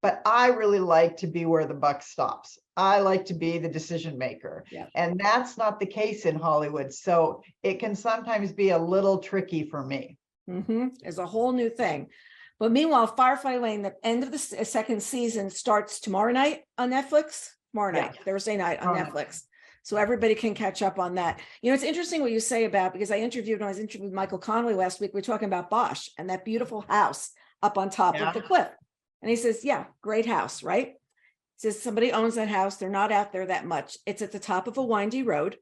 But I really like to be where the buck stops. I like to be the decision maker. And that's not the case in Hollywood. So it can sometimes be a little tricky for me. It's a whole new thing. But meanwhile, Firefly Lane, the end of the second season starts tomorrow night on Netflix. Thursday night on Netflix. So everybody can catch up on that. It's interesting what you say about, because when I was interviewed with Michael Connolly last week, we were talking about Bosch and that beautiful house up on top of the cliff. And he says, yeah, great house, right? He says, somebody owns that house. They're not out there that much. It's at the top of a windy road.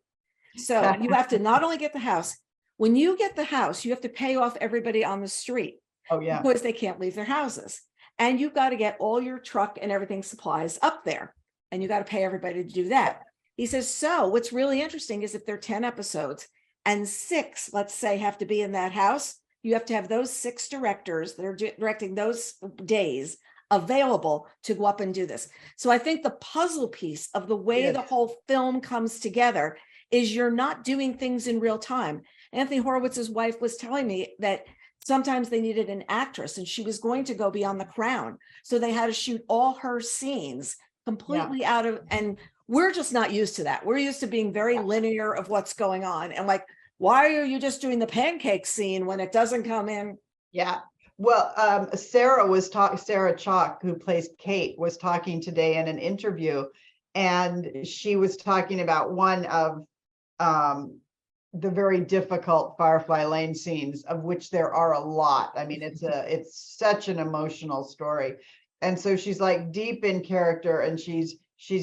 So you have to not only get the house, when you get the house, you have to pay off everybody on the street. Oh, yeah. Because they can't leave their houses. and you've got to get all your truck and everything supplies up there, and you got to pay everybody to do that. He says, so what's really interesting is if there are 10 episodes and 6, let's say, have to be in that house, you have to have those 6 directors that are directing those days available to go up and do this. So I think the puzzle piece of the way the whole film comes together is you're not doing things in real time. Anthony Horowitz's wife was telling me that sometimes they needed an actress and she was going to go be on The Crown. So they had to shoot all her scenes completely out of, and we're just not used to that. We're used to being very linear of what's going on. And like, why are you just doing the pancake scene when it doesn't come in? Yeah. Well, Sarah Chalk, who plays Kate, was talking today in an interview, and she was talking about one of the very difficult Firefly Lane scenes, of which there are a lot. I mean, it's such an emotional story. And so she's like deep in character, and she's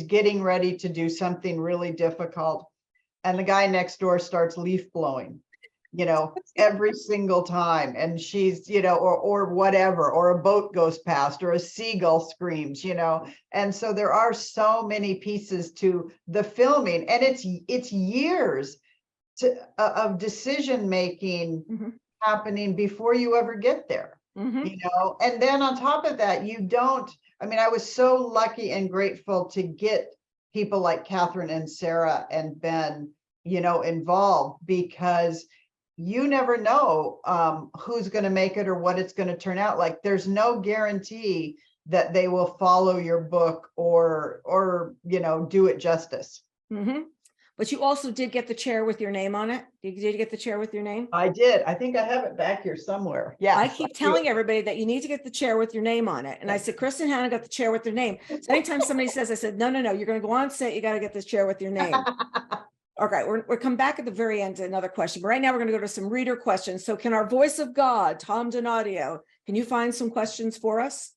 getting ready to do something really difficult. And the guy next door starts leaf blowing, every single time. And she's, or whatever, or a boat goes past, or a seagull screams, And so there are so many pieces to the filming, and it's years of decision-making happening before you ever get there. And then on top of that, I was so lucky and grateful to get people like Catherine and Sarah and Ben, involved, because you never know who's going to make it or what it's going to turn out like. There's no guarantee that they will follow your book or do it justice. But you also did get the chair with your name on it. Did you get the chair with your name? I did. I think I have it back here somewhere. Yeah. I keep telling everybody that you need to get the chair with your name on it. And I said, Kristin Hannah got the chair with their name. So anytime somebody says, I said, no, you're going to go on set. You got to get this chair with your name. Okay, we'll come back at the very end to another question. But right now we're going to go to some reader questions. So can our voice of God, Tom Donadio, can you find some questions for us?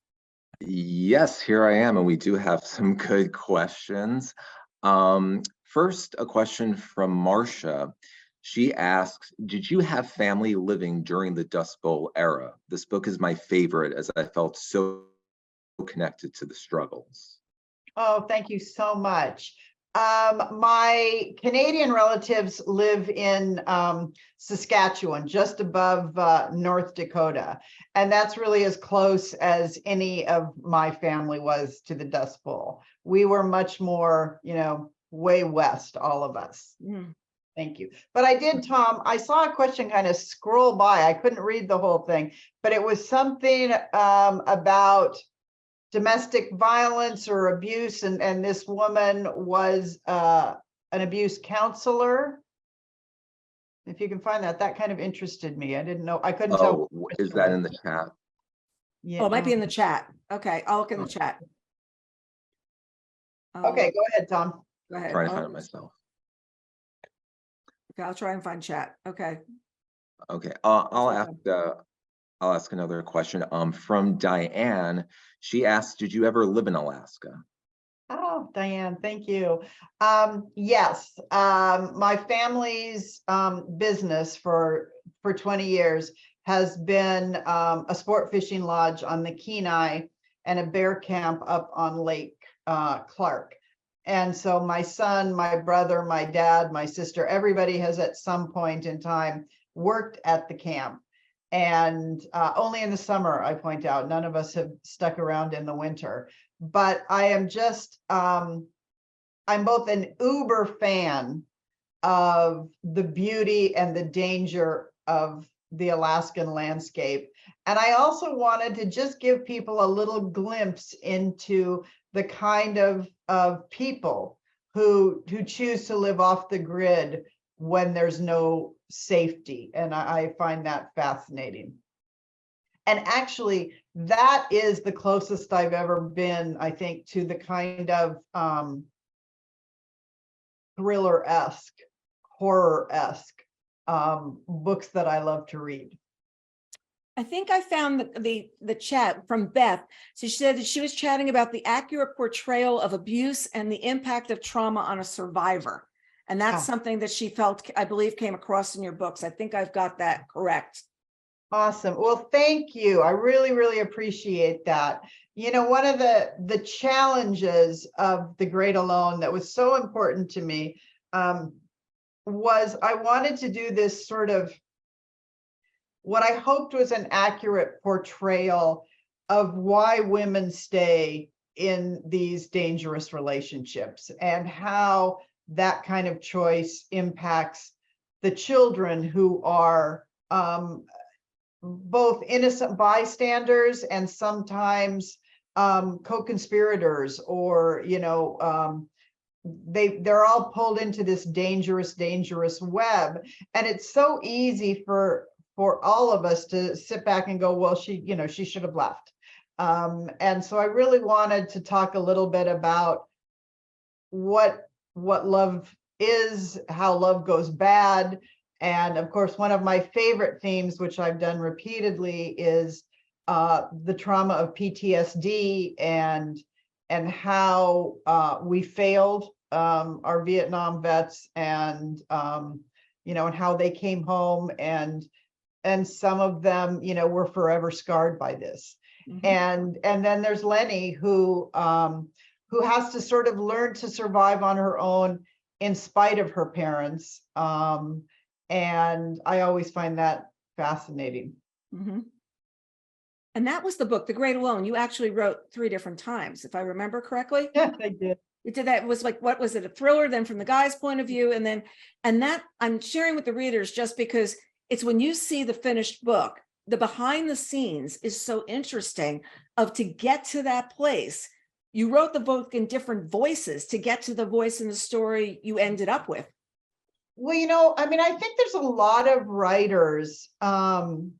Yes, here I am. And we do have some good questions. First, a question from Marcia. She asks, did you have family living during the Dust Bowl era? This book is my favorite as I felt so connected to the struggles. Oh, thank you so much. My Canadian relatives live in Saskatchewan, just above North Dakota. And that's really as close as any of my family was to the Dust Bowl. We were much more, way west, all of us. Thank you. But I did, Tom, I saw a question kind of scroll by. I couldn't read the whole thing, but it was something about domestic violence or abuse. And this woman was an abuse counselor. If you can find that kind of interested me. I didn't know. I couldn't tell. Is that in the chat? Yeah. Oh, it might be in the chat. Okay, I'll look in the chat. Okay, go ahead, Tom. Go ahead. Trying to find it myself. Okay, I'll try and find chat. Okay. Okay, I'll ask another question. From Diane, she asked, did you ever live in Alaska? Oh, Diane, thank you. Yes, my family's business for 20 years has been a sport fishing lodge on the Kenai and a bear camp up on Lake Clark. And so my son, my brother, my dad, my sister, everybody has at some point in time worked at the camp. And only in the summer, I point out, none of us have stuck around in the winter. But I am just, I'm both an uber fan of the beauty and the danger of the Alaskan landscape. And I also wanted to just give people a little glimpse into the kind of people who choose to live off the grid when there's no safety. And I find that fascinating. And actually, that is the closest I've ever been, I think, to the kind of thriller-esque, horror-esque books that I love to read. I think I found the chat from Beth. So she said that she was chatting about the accurate portrayal of abuse and the impact of trauma on a survivor. And that's something that she felt, I believe, came across in your books. I think I've got that correct. Awesome. Well, thank you. I really, really appreciate that. You know, one of the challenges of The Great Alone that was so important to me was I wanted to do this sort of what I hoped was an accurate portrayal of why women stay in these dangerous relationships and how that kind of choice impacts the children who are both innocent bystanders and sometimes co-conspirators, or they're all pulled into this dangerous web. And it's so easy for all of us to sit back and go, well, she should have left. And so I really wanted to talk a little bit about what love is, how love goes bad. And of course, one of my favorite themes, which I've done repeatedly, is the trauma of PTSD and how we failed our Vietnam vets, and and how they came home, and some of them were forever scarred by this. Mm-hmm. And then there's Lenny, who has to sort of learn to survive on her own in spite of her parents. And I always find that fascinating. Mm-hmm. And that was the book, The Great Alone. You actually wrote 3 different times, if I remember correctly. Yes, I did. You did that. It was like, what was it? A thriller, then from the guy's point of view, and that I'm sharing with the readers just because it's when you see the finished book, the behind the scenes is so interesting to get to that place. You wrote the book in different voices to get to the voice in the story you ended up with. Well, I think there's a lot of writers who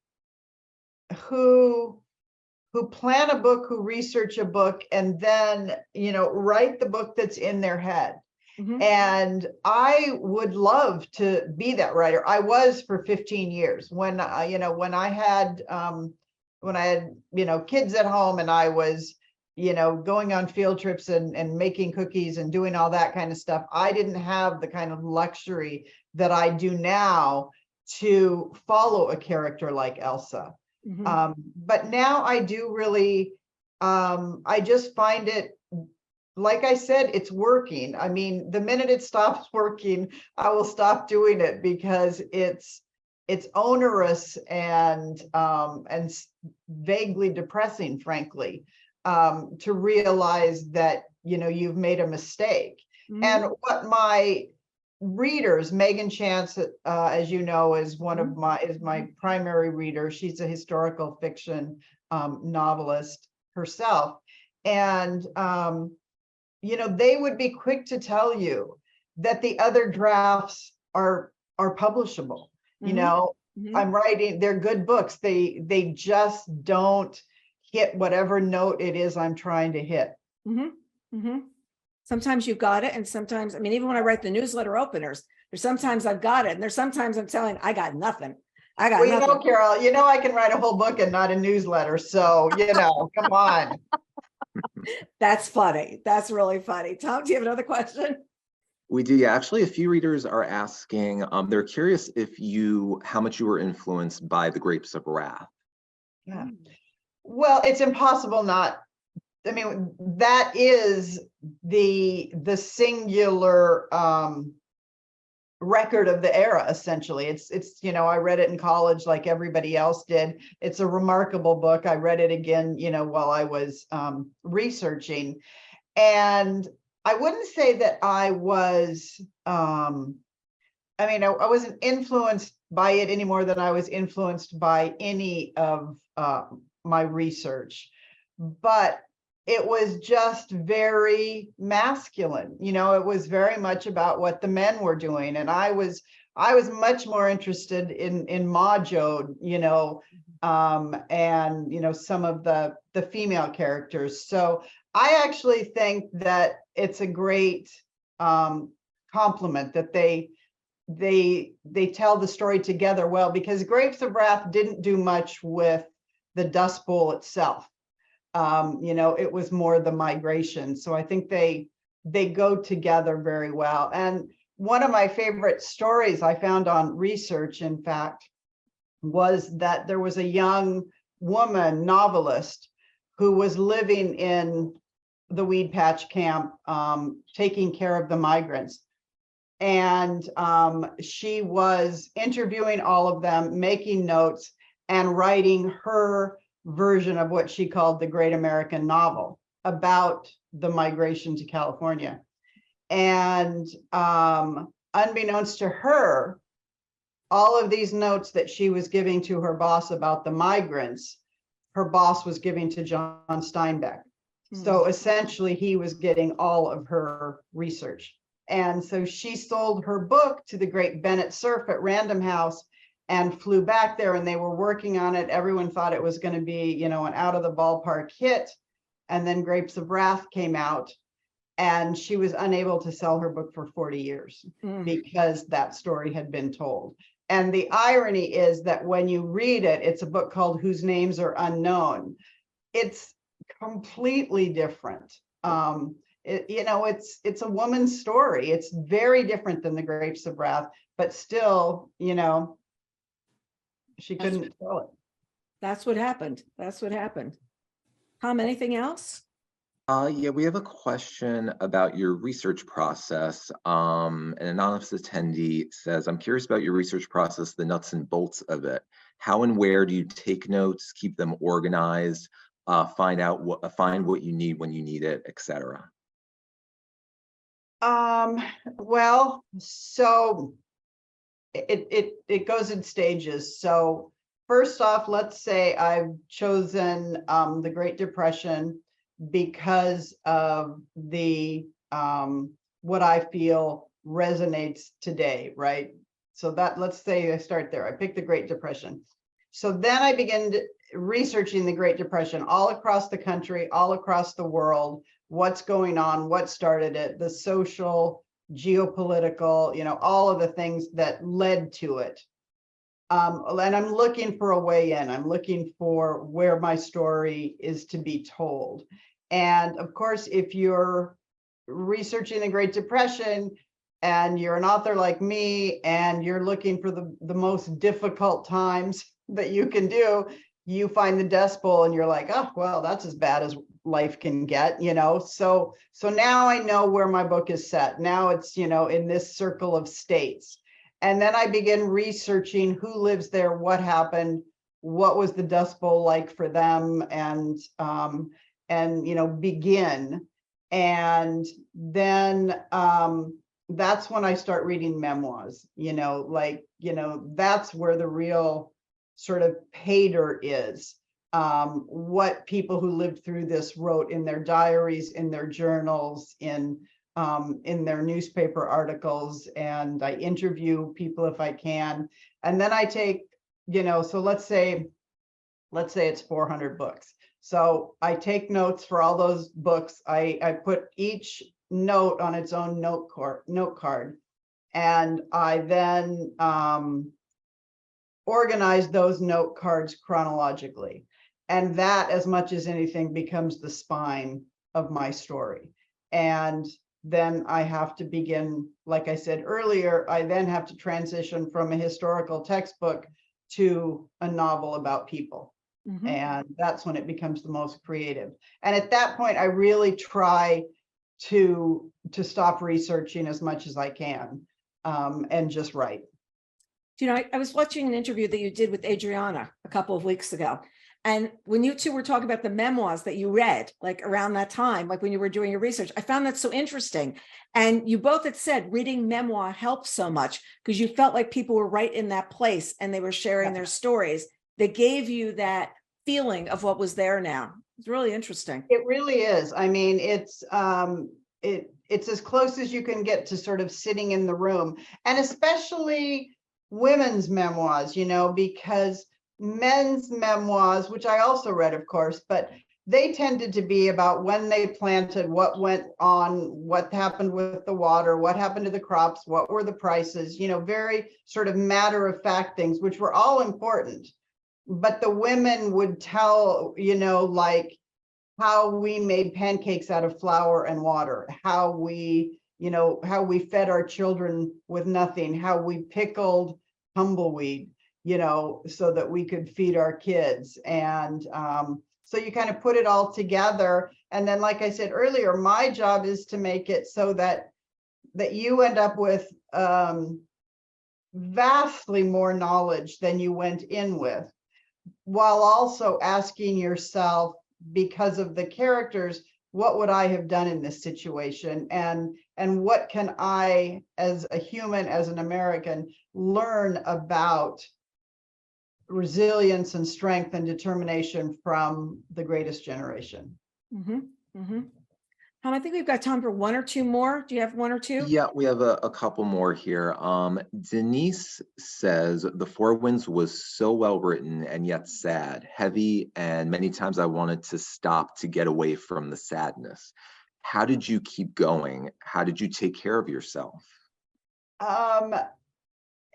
plan a book, who research a book, and then, write the book that's in their head. Mm-hmm. And I would love to be that writer. I was for 15 years when I had kids at home, and I was, going on field trips and making cookies and doing all that kind of stuff. I didn't have the kind of luxury that I do now to follow a character like Elsa. Mm-hmm. But now I do really, I just find it, like I said, it's working. I mean, the minute it stops working, I will stop doing it, because it's onerous and vaguely depressing, frankly, to realize that, you've made a mistake. Mm-hmm. And what my readers, Megan Chance, as you know, is my primary reader. She's a historical fiction novelist herself. And, they would be quick to tell you that the other drafts are publishable. Mm-hmm. Mm-hmm. I'm writing, they're good books. They just don't hit whatever note it is I'm trying to hit. Mm-hmm. Mm-hmm. Sometimes you've got it, and sometimes, even when I write the newsletter openers, there's sometimes I've got it, and there's sometimes I'm telling I got nothing. Nothing. Carol, I can write a whole book and not a newsletter. So, come on. That's funny. That's really funny. Tom, do you have another question? We do. Yeah, actually, a few readers are asking, they're curious how much you were influenced by The Grapes of Wrath. Yeah. Well, it's impossible not. That is the singular record of the era, essentially. It's I read it in college like everybody else did. It's a remarkable book. I read it again, while I was researching. And I wouldn't say that I was, I wasn't influenced by it any more than I was influenced by any of my research. But it was just very masculine. It was very much about what the men were doing. And I was much more interested in Majo, and, some of the female characters. So I actually think that it's a great compliment that they tell the story together well, because Grapes of Wrath didn't do much with the Dust Bowl itself. It was more the migration. So I think they go together very well. And one of my favorite stories I found on research, in fact, was that there was a young woman novelist who was living in the weed patch camp, taking care of the migrants. And she was interviewing all of them, making notes, and writing her version of what she called the Great American Novel about the migration to California. And unbeknownst to her, all of these notes that she was giving to her boss about the migrants, her boss was giving to John Steinbeck. So essentially, he was getting all of her research. And so she sold her book to the great Bennett Cerf at Random House and flew back there, and they were working on it. Everyone thought it was going to be, you know, an out of the ballpark hit. And then Grapes of Wrath came out, and she was unable to sell her book for 40 years because that story had been told. And the irony is that when you read it, it's a book called Whose Names Are Unknown. It's completely different. You know, it's a woman's story. It's very different than the Grapes of Wrath, but still, you know, she couldn't tell it. That's what happened. That's what happened. Tom, anything else? Yeah, we have a question about your research process. An anonymous attendee says, I'm curious about your research process, the nuts and bolts of it. How and where do you take notes, keep them organized, find what you need when you need it, etc.? Well, so it goes in stages. So first off, let's say I've chosen the Great Depression because of the what I feel resonates today, right? So that, let's say I start there. I pick the Great Depression. So then I begin researching the Great Depression all across the country, all across the world, what's going on, what started it, the social, geopolitical, you know, all of the things that led to it. And I'm looking for a way in. I'm looking for where my story is to be told. And of course, if you're researching the Great Depression and you're an author like me and you're looking for the most difficult times that you can do, you find the Dust Bowl and you're like, oh, well, that's as bad as life can get, you know. So now I know where my book is set. Now it's, you know, in this circle of states. And then I begin researching who lives there, what happened, what was the Dust Bowl like for them, and you know, begin. And then that's when I start reading memoirs, you know, like, you know, that's where the real sort of pay dirt is. What people who lived through this wrote in their diaries, in their journals, in their newspaper articles, and I interview people if I can. And then I take, you know, so let's say it's 400 books. So I take notes for all those books. I put each note on its own note card, and I then organize those note cards chronologically. And that, as much as anything, becomes the spine of my story. And then I have to begin, like I said earlier, I then have to transition from a historical textbook to a novel about people. And that's when it becomes the most creative. And at that point, I really try to stop researching as much as I can, and just write. You know, I was watching an interview that you did with Adriana a couple of weeks ago. And when you two were talking about the memoirs that you read, like around that time, like when you were doing your research, I found that so interesting. And you both had said reading memoir helped so much because you felt like people were right in that place and they were sharing their stories. They gave you that feeling of what was there now. It's really interesting. It really is. I mean, it's as close as you can get to sort of sitting in the room, and especially women's memoirs, you know, because men's memoirs, which I also read, of course, but they tended to be about when they planted, what went on, what happened with the water, what happened to the crops, what were the prices, you know, very sort of matter of fact things, which were all important. But the women would tell, you know, like how we made pancakes out of flour and water, how we fed our children with nothing, how we pickled tumbleweed, so that we could feed our kids. And so you kind of put it all together. And then, like I said earlier, my job is to make it so that you end up with vastly more knowledge than you went in with, while also asking yourself, because of the characters, what would I have done in this situation? And what can I, as a human, as an American, learn about resilience and strength and determination from the greatest generation? I think we've got time for one or two more. Do you have one or two? Yeah, we have a couple more here. Denise says, The Four Winds was so well written and yet sad, heavy, and many times I wanted to stop to get away from the sadness. How did you keep going? How did you take care of yourself?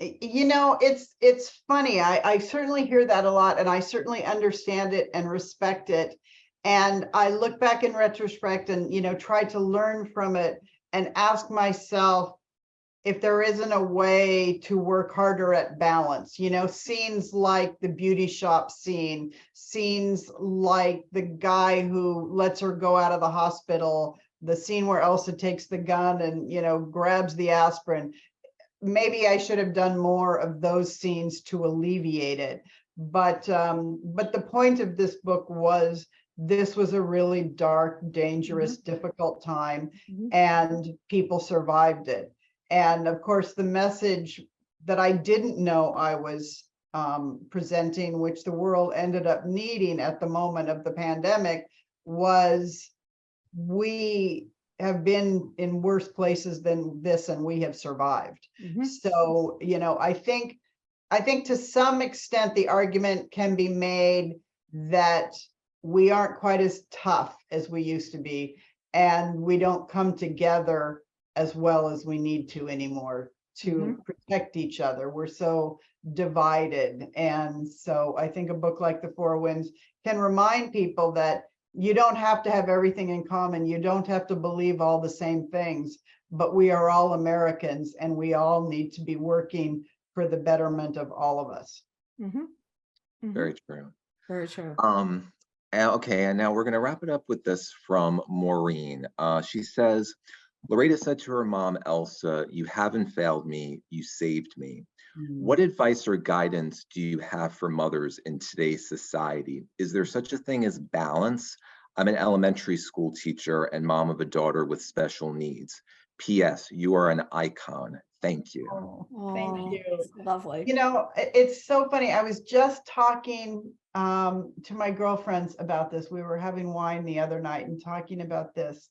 It's funny. I certainly hear that a lot, and I certainly understand it and respect it. And I look back in retrospect and, try to learn from it and ask myself if there isn't a way to work harder at balance. Scenes like the beauty shop scene, scenes like the guy who lets her go out of the hospital, the scene where Elsa takes the gun and, grabs the aspirin. Maybe I should have done more of those scenes to alleviate it. But the point of this book was, this was a really dark, dangerous, difficult time, and people survived it. And of course, the message that I didn't know I was presenting, which the world ended up needing at the moment of the pandemic, was we have been in worse places than this, and we have survived. So, I think to some extent the argument can be made that we aren't quite as tough as we used to be, and we don't come together as well as we need to anymore to protect each other. We're so divided. And so I think a book like The Four Winds can remind people that you don't have to have everything in common. You don't have to believe all the same things, but we are all Americans, and we all need to be working for the betterment of all of us. Very true. Very true. Okay, and now we're going to wrap it up with this from Maureen. She says, Loreda said to her mom, Elsa, you haven't failed me, you saved me. What advice or guidance do you have for mothers in today's society? Is there such a thing as balance? I'm an elementary school teacher and mom of a daughter with special needs. P.S. You are an icon. Thank you. Thank you. Lovely. It's so funny. I was just talking to my girlfriends about this. We were having wine the other night and talking about this.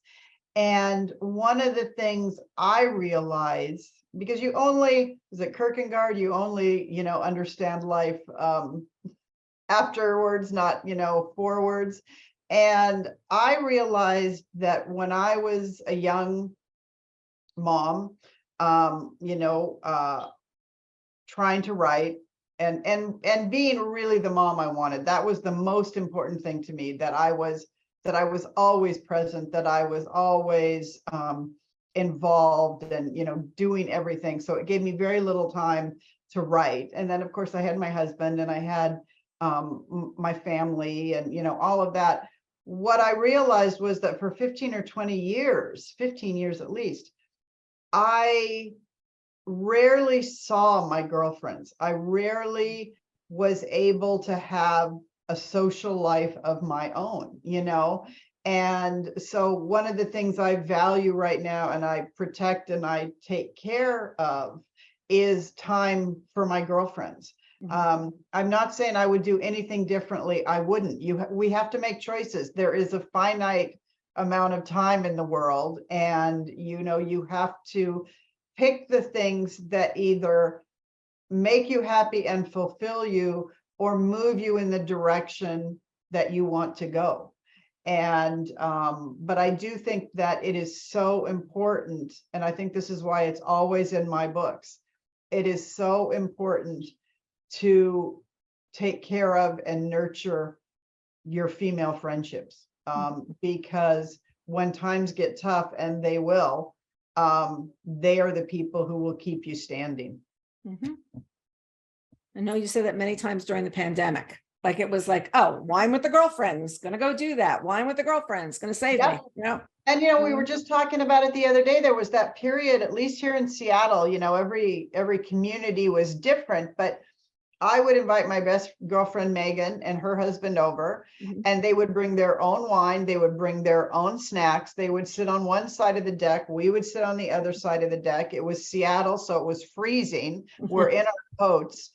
And one of the things I realized, because you only, is it Kierkegaard, you only, understand life afterwards, not, forwards. And I realized that when I was a young mom, trying to write and being really the mom I wanted, that was the most important thing to me, that I was always present, that I was always involved and, doing everything. So it gave me very little time to write. And then of course I had my husband and I had my family and, all of that. What I realized was that for 15 or 20 years, 15 years at least, I rarely saw my girlfriends. I rarely was able to have a social life of my own, And so one of the things I value right now and I protect and I take care of is time for my girlfriends. I'm not saying I would do anything differently. I wouldn't. We have to make choices. There is a finite amount of time in the world, and you have to pick the things that either make you happy and fulfill you or move you in the direction that you want to go. And but I do think that it is so important, and I think this is why it's always in my books. It is so important to take care of and nurture your female friendships, because when times get tough, and they will, they are the people who will keep you standing. I know you said that many times during the pandemic. Like it was like, oh, wine with the girlfriends, gonna go do that. Wine with the girlfriends, gonna save Yep. me. You know? And, we were just talking about it the other day. There was that period, at least here in Seattle, every community was different, but I would invite my best girlfriend, Megan, and her husband over, Mhm. and they would bring their own wine. They would bring their own snacks. They would sit on one side of the deck. We would sit on the other side of the deck. It was Seattle, so it was freezing. We're in our coats.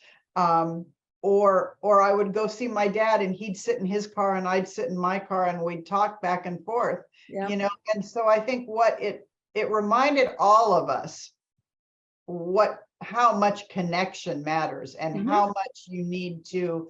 Or I would go see my dad and he'd sit in his car and I'd sit in my car and we'd talk back and forth, Yeah. and so I think what it reminded all of us how much connection matters and Mhm. how much you need to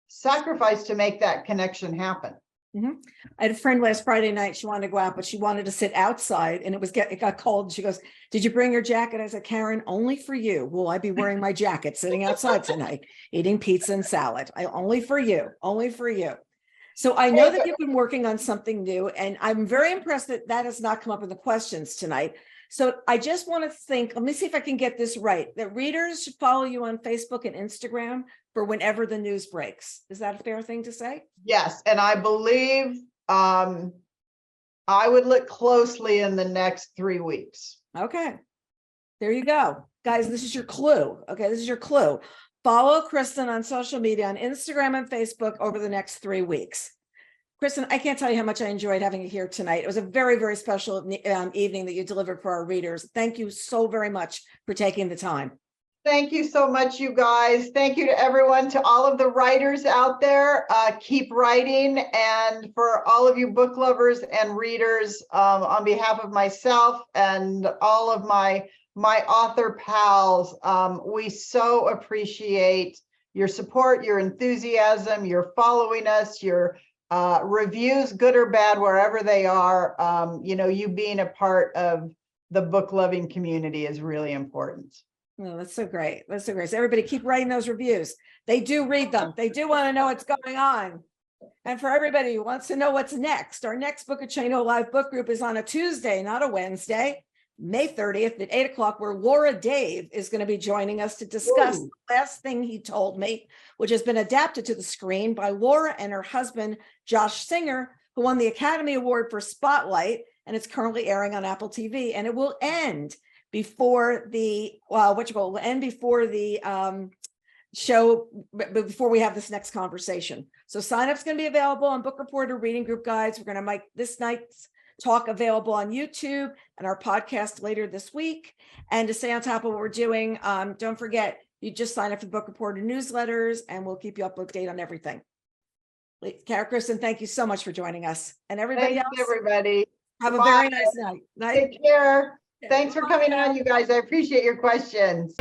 sacrifice to make that connection happen. Mhm. I had a friend last Friday night. She wanted to go out, but she wanted to sit outside and it got cold. She goes, "Did you bring your jacket?" I said, "Karen, only for you will I be wearing my jacket sitting outside tonight, eating pizza and salad. Only for you, only for you." So I know that you've been working on something new, and I'm very impressed that that has not come up in the questions tonight. So I just want to let me see if I can get this right, that readers should follow you on Facebook and Instagram for whenever the news breaks. Is that a fair thing to say? Yes, and I believe I would look closely in the next 3 weeks. Okay. There you go. Guys, this is your clue. Okay, this is your clue. Follow Kristin on social media, on Instagram and Facebook over the next 3 weeks. Kristin, I can't tell you how much I enjoyed having you here tonight. It was a very, very special evening that you delivered for our readers. Thank you so very much for taking the time. Thank you so much, you guys. Thank you to everyone, to all of the writers out there. Keep writing. And for all of you book lovers and readers, on behalf of myself and all of my author pals, we so appreciate your support, your enthusiasm, your following us, your reviews, good or bad, wherever they are. You being a part of the book loving community is really important. Oh, that's so great. That's so great. So everybody keep writing those reviews. They do read them. They do want to know what's going on. And for everybody who wants to know what's next, our next Bookaccino live book group is on a Tuesday, not a Wednesday, May 30th at 8:00, where Loreda is going to be joining us to discuss the last thing he told me, which has been adapted to the screen by Laura and her husband, Josh Singer, who won the Academy Award for Spotlight, and it's currently airing on Apple TV, and it will end before the show, before we have this next conversation. So sign-up's going to be available on Bookreporter Reading Group Guides. We're going to make this night's talk available on YouTube and our podcast later this week. And to stay on top of what we're doing, don't forget, you just sign up for Bookreporter newsletters and we'll keep you up to date on everything. Kristin, thank you so much for joining us. And everybody Thanks, else, everybody. have a Bye. very nice night. Take care. Yeah. Thanks for Bye coming now. on, you guys. I appreciate your questions.